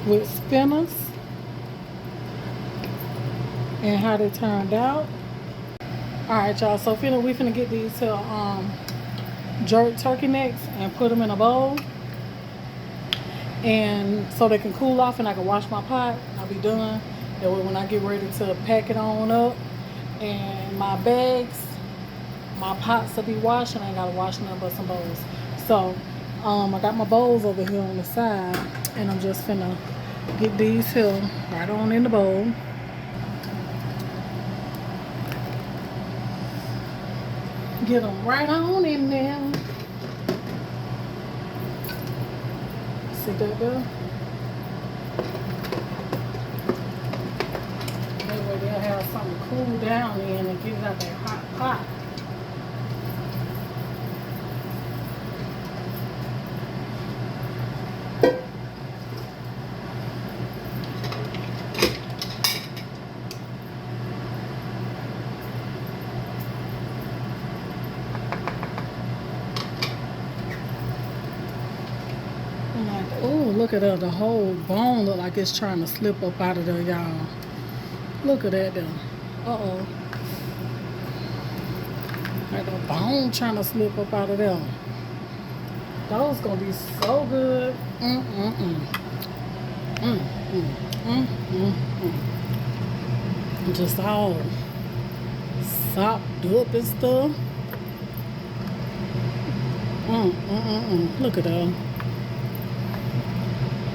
with spinners and how they turned out. Alright, y'all. So we finna get these jerk turkey necks and put them in a bowl. and so they can cool off and I can wash my pot. I'll be done. That way when I get ready to pack it on up and my bags, my pots will be washed and I ain't gotta wash nothing but some bowls. So I got my bowls over here on the side and I'm just finna get these here right on in the bowl. Get them right on in there. See that there? That way they'll have something to cool down in and get it out that hot pot. Oh, look at that. The whole bone look like it's trying to slip up out of there, y'all. Look at that there. Uh-oh. Like the bone trying to slip up out of there. Those gonna be so good. Just all sopped up and stuff. Look at that.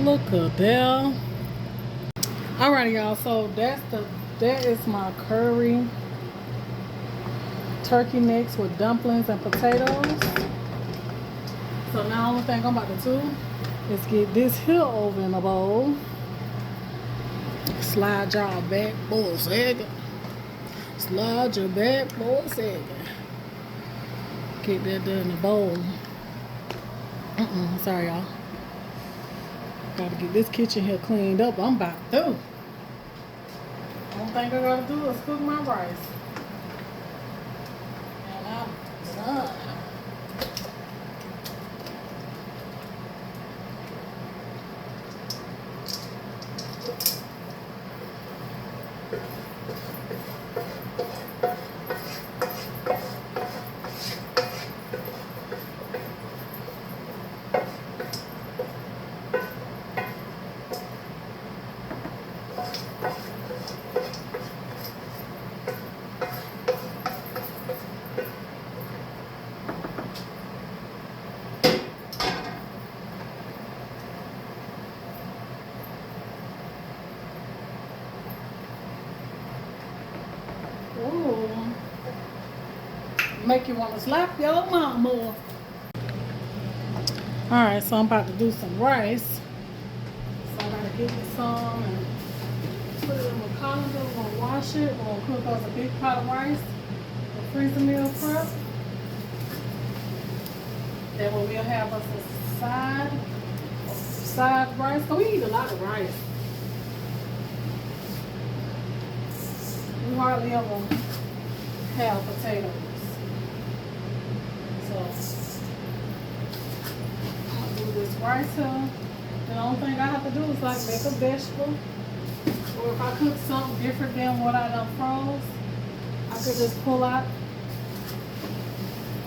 Look at that. Alrighty, y'all. So that is my curry turkey necks with dumplings and potatoes. So now the only thing I'm about to do is get this here over in a bowl. Slide y'all back for a second. Slide your back for a second. Get that done in the bowl. Sorry, y'all. Gotta get this kitchen here cleaned up. I'm about through. Only thing I gotta do is cook my rice. And I'm done. Ooh. Make you want to slap your mama. Alright, so I'm about to do some rice. So I gotta get me some and put it in my colander. We're gonna wash it. We're gonna cook us a big pot of rice. A freezer meal prep. Then we'll have us a side rice. So we eat a lot of rice. We hardly ever have potatoes. So I'll do this rice here. The only thing I have to do is like make a vegetable. Or if I cook something different than what I done froze, I could just pull out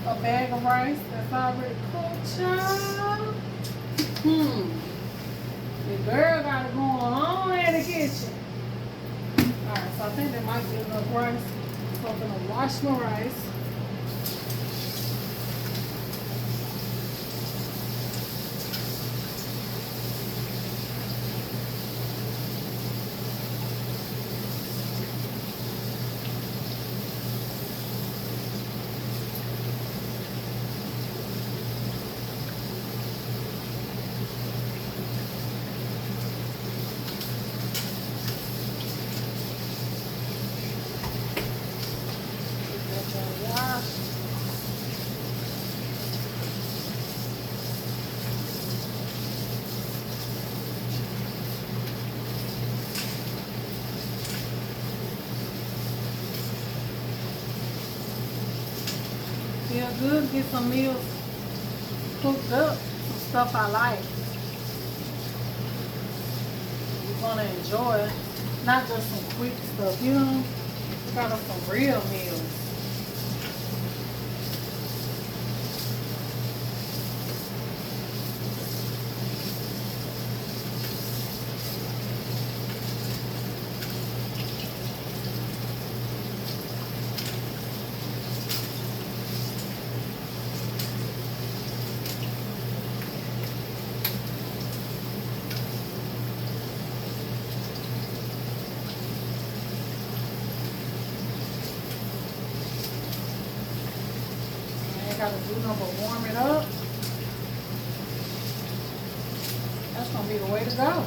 a bag of rice that's already cooked, child. The girl got it going on in the kitchen. Alright, so I think there might be enough rice. So I'm gonna wash my rice. Feel good to get some meals cooked up, some stuff I like. You're gonna enjoy it, not just some quick stuff, you know. We got us some real meals. gotta do nothing but warm it up. That's gonna be the way to go.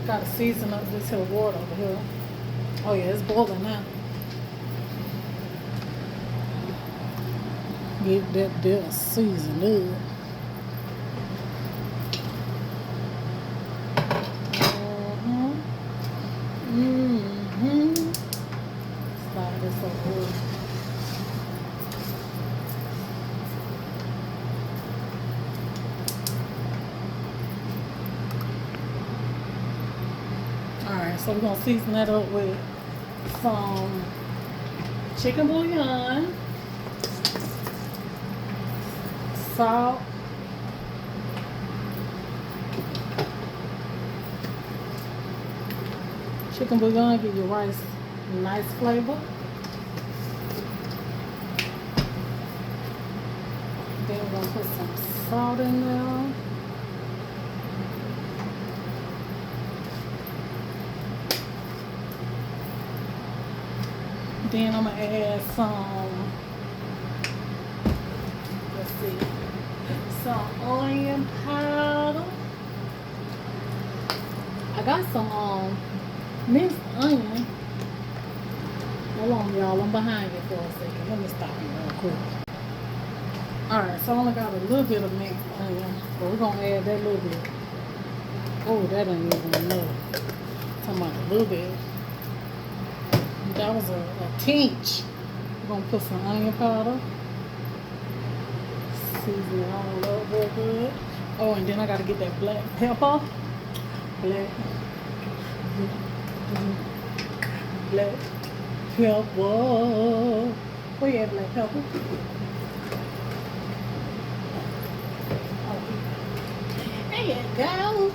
Gotta season up this here water over here. Oh yeah, it's boiling now. Get that there seasoned up. Slide this over here. Alright, so we're gonna season that up with some chicken bouillon, salt, chicken bouillon give your rice a nice flavor. Then we're gonna put some salt in there. Then I'm gonna add some, let's see, some onion powder. I got some minced onion. Hold on, y'all, I'm behind you for a second. Let me stop you real quick. Alright, so I only got a little bit of minced onion, but we're gonna add that little bit. Oh, that ain't even enough. Talking about a little bit. That was a pinch. We're gonna put some onion powder. Season it all up real good. Oh, and then I gotta get that black pepper. Black pepper. Where you at, black pepper? Oh, there you go.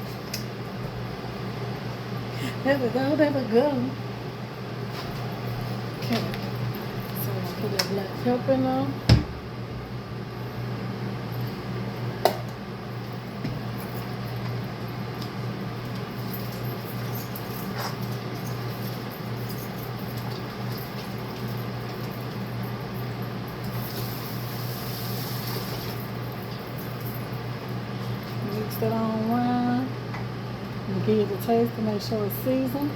There we go, there we go. Okay, so I'm gonna put that black pepper in there. Mix that on around. And give it a taste to make sure it's seasoned.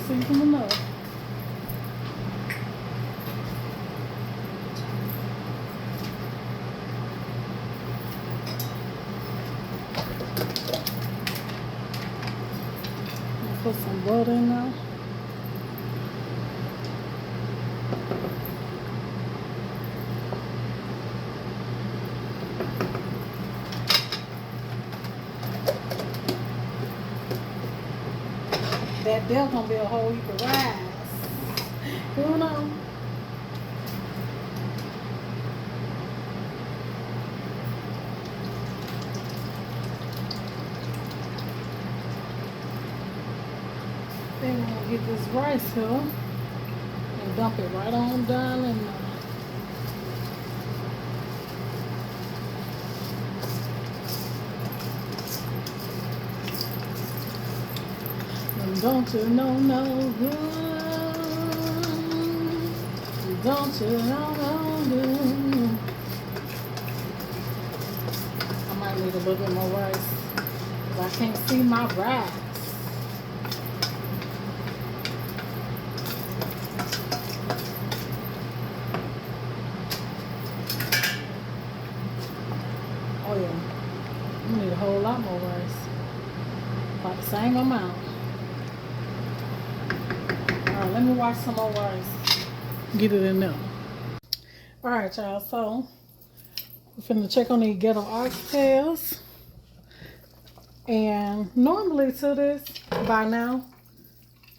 Season enough. Put some butter in there. That there's gonna be a whole heap of rice. You know. Then we're gonna get this rice here and dump it right on down in there. Don't you know no good? Don't you know no good? I might need a little bit more rice because I can't see my rice. Oh yeah, I'm gonna need a whole lot more rice. About the same amount. Alright, let me wash some more rice. Get it in there. Alright, y'all, so we're finna check on these ghetto oxtails. And normally to this, by now,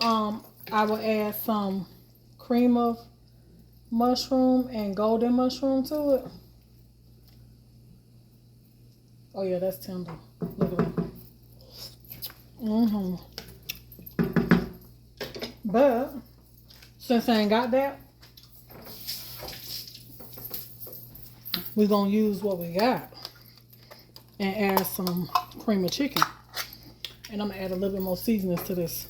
I will add some cream of mushroom and golden mushroom to it. Oh yeah, that's tender. Look at that. But since I ain't got that, we're gonna use what we got and add some cream of chicken. And I'm gonna add a little bit more seasonings to this.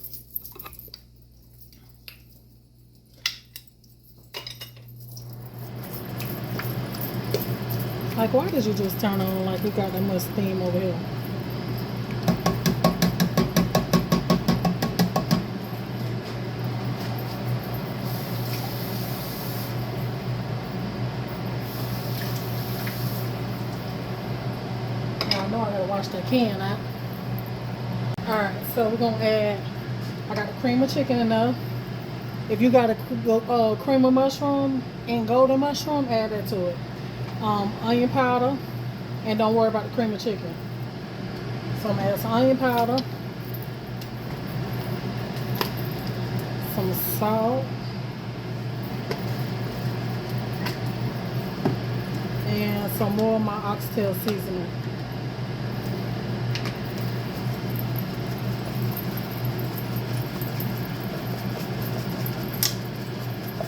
Like, why did you just turn on like we got that much steam over here? Now I know I gotta wash that can out. Alright, so we're gonna add, I got the cream of chicken in there. If you got a cream of mushroom and golden mushroom, add that to it. Onion powder, and don't worry about the cream of chicken. So I'm gonna add some onion powder, some salt, and some more of my oxtail seasoning.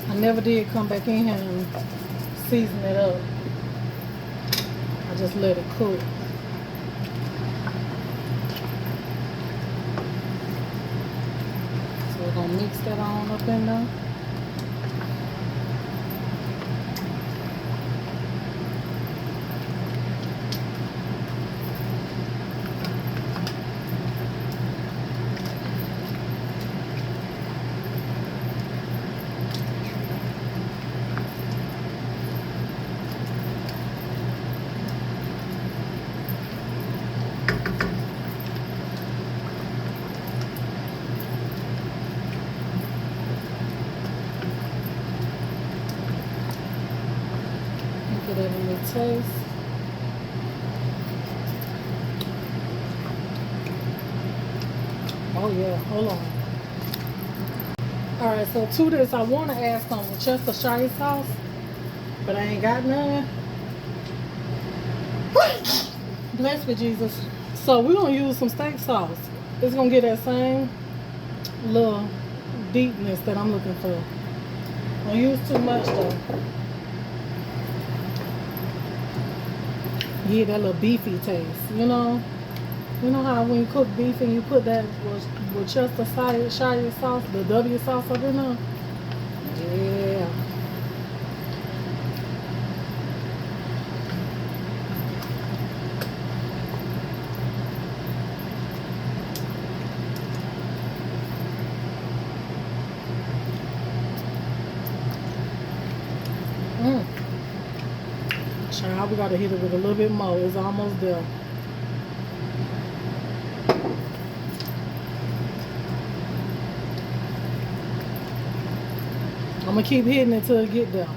I never did come back in here and season it up. I just let it cook. So we're gonna mix that on up in there. Get it in the taste. Oh yeah, hold on. Alright, so to this I want to add some Worcestershire sauce, but I ain't got none. Bless me, Jesus. So we're going to use some steak sauce. It's going to get that same little deepness that I'm looking for. Don't use too much though. Get that little beefy taste, you know? You know how when you cook beef and you put that Worcestershire sauce, the W sauce up in there? Yeah. Child, we gotta hit it with a little bit more. It's almost there. I'm gonna keep hitting it till it get there.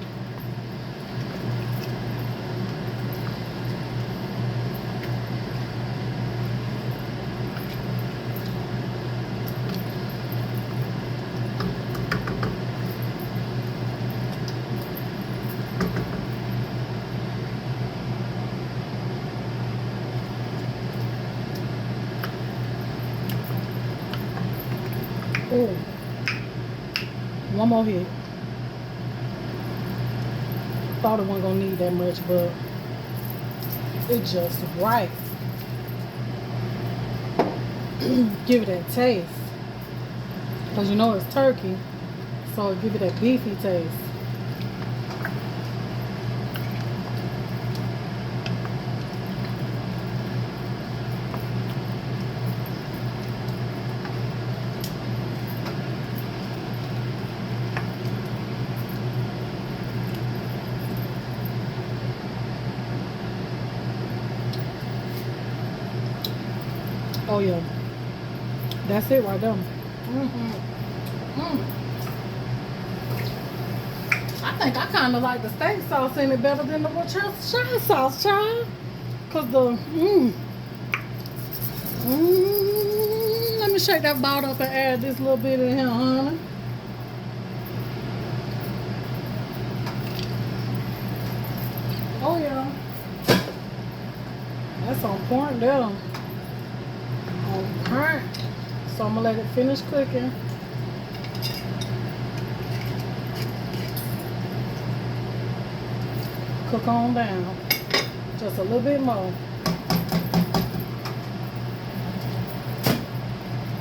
Ooh. One more hit. Thought it wasn't gonna need that much, but it's just right. Give it that taste. Because you know it's turkey, so give it that beefy taste. Oh yeah, that's it right there. I think I kind of like the steak sauce in it better than the Worcestershire sauce, child. Cause let me shake that bottle up and add this little bit in here, honey. Oh yeah, that's on point there. On point. So I'm gonna let it finish cooking. Cook on down. Just a little bit more.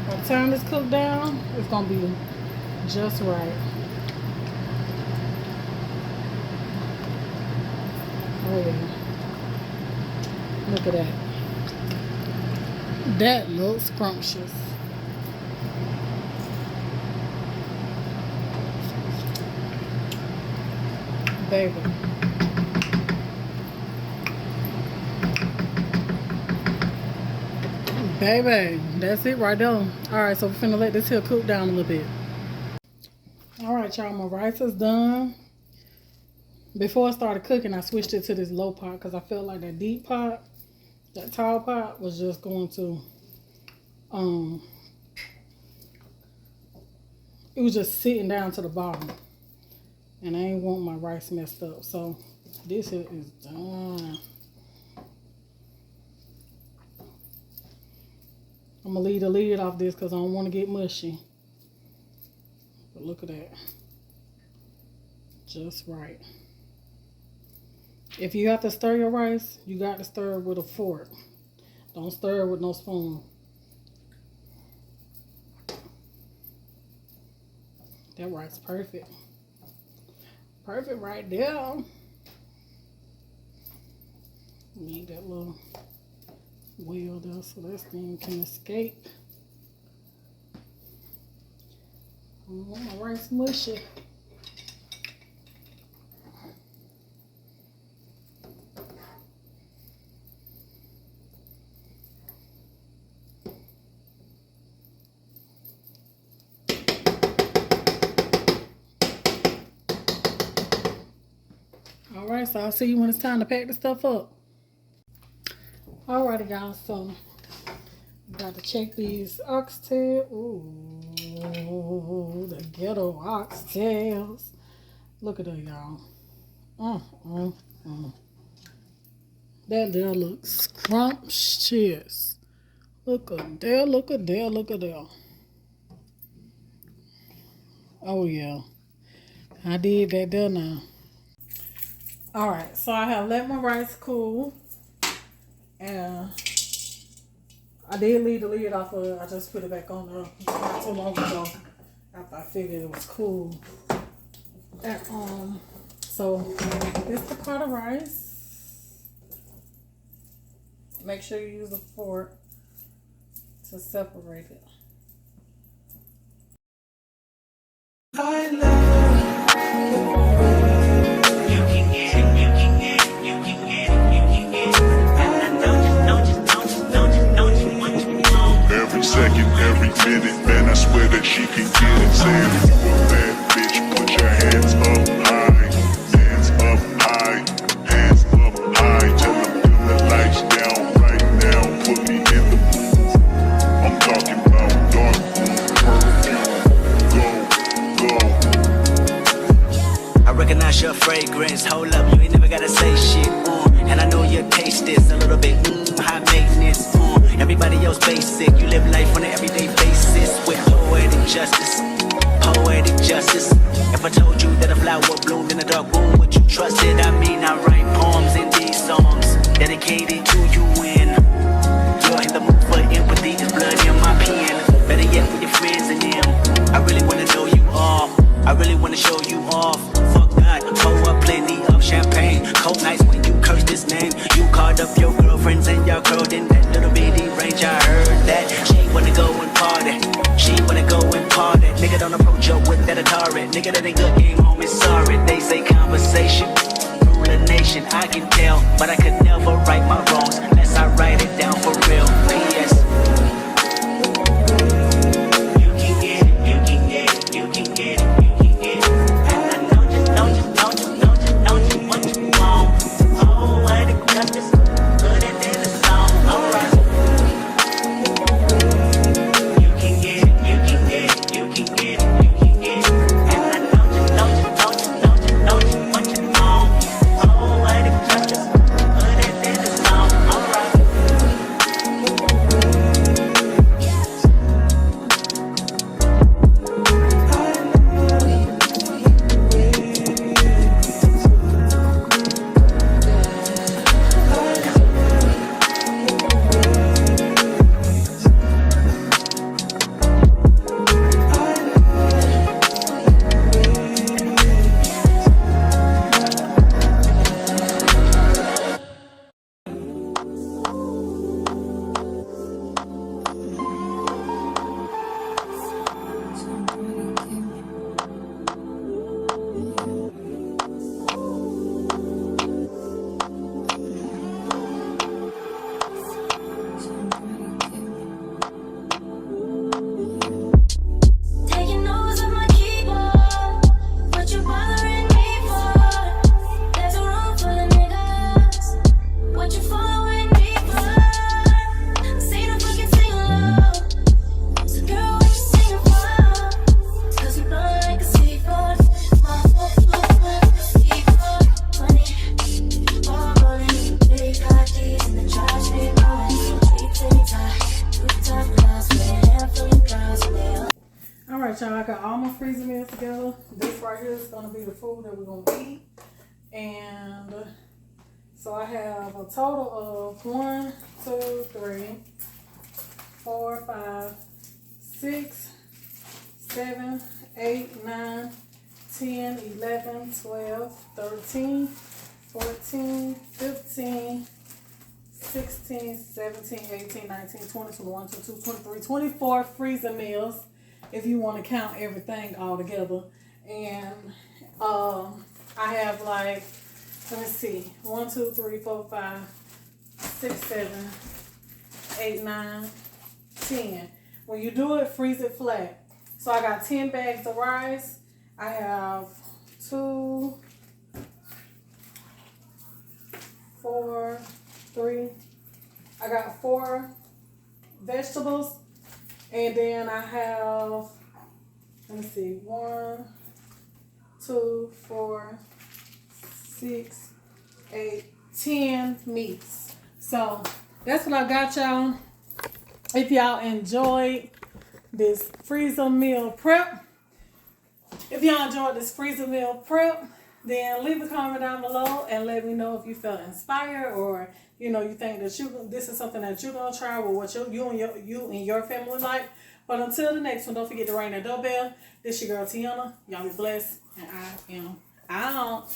By the time this cooked down, it's gonna be just right. Oh yeah. Look at that. That looks scrumptious. Baby. Baby, that's it right there. Alright, so we're finna let this here cook down a little bit. Alright, y'all, my rice is done. Before I started cooking, I switched it to this low pot because I felt like that deep pot, that tall pot, was just going to, it was just sitting down to the bottom. And I ain't want my rice messed up. So this here is done. I'm gonna leave the lid off this because I don't want to get mushy. But look at that. Just right. If you have to stir your rice, you got to stir it with a fork. Don't stir it with no spoon. That rice perfect. Perfect right there. Need that little wheel there so this thing can escape. I don't want my rice mushy. Alright, so I'll see you when it's time to pack the stuff up. Alrighty, y'all, so got to check these oxtails. Ooh, the ghetto oxtails. Look at that, y'all. That there looks scrumptious. Look at there, look at there, look at there. Oh, yeah. I did that there now. Alright, so I have let my rice cool. And I did leave the lid off of it. I just put it back on there not too long ago after I figured it was cool. And, so this is the pot of rice. Make sure you use a fork to separate it. I Every second, every minute, man, I swear that she can get it. Saying if you a bad bitch, put your hands up high. Hands up high, hands up high. Tell them turn the lights down right now. Put me in the mood. I'm talking about dark room perfume. Go, go. I recognize your fragrance. Hold up, you ain't never gotta say shit. And I know your taste is a little bit high maintenance. Everybody else basic. You live life on an everyday basis with poetic justice. Poetic justice. If I told you that a flower bloomed in a dark room, would you trust it? I mean, I write poems in these songs dedicated to you. When you're in the mood for empathy, there's blood in my pen. Better yet, with your friends and them. I really wanna know you all. I really wanna show you off. Fuck God, pour up plenty of champagne. Cold nights when you curse this name. You called up your girlfriends and y'all curled in that little bitty range. I heard that she wanna go and party. She wanna go and party. Nigga, don't approach her with that Atari. Nigga, that ain't good game, homie, sorry. They say conversation rule a nation. I can tell, but I could never right my wrongs unless I write it down for real. P.S. Alright, y'all, I got all my freezer meals together. This right here is gonna be the food that we're gonna eat. And so I have a total of 1, 2, 3, 4, 5, 6, 7, 8, 9, 10, 11, 12, 13, 14, 15, 16, 17, 18, 19, 20, 21, 22, 23, 24 freezer meals if you want to count everything all together. And I have like, let me see, 1, 2, 3, 4, 5, 6, 7, 8, 9, 10. When you do it, freeze it flat. So I got 10 bags of rice. I have 2, 4, 3. I got 4 vegetables. And then I have, let me see, 1, 2, 4, 6, 8, 10 meats. So that's what I got, y'all. If y'all enjoyed this freezer meal prep, then leave a comment down below and let me know if you felt inspired, or you think that this is something that you're gonna try with what you and your family like. But until the next one, don't forget to ring that doorbell. This your girl Tiana. Y'all be blessed, and I am out.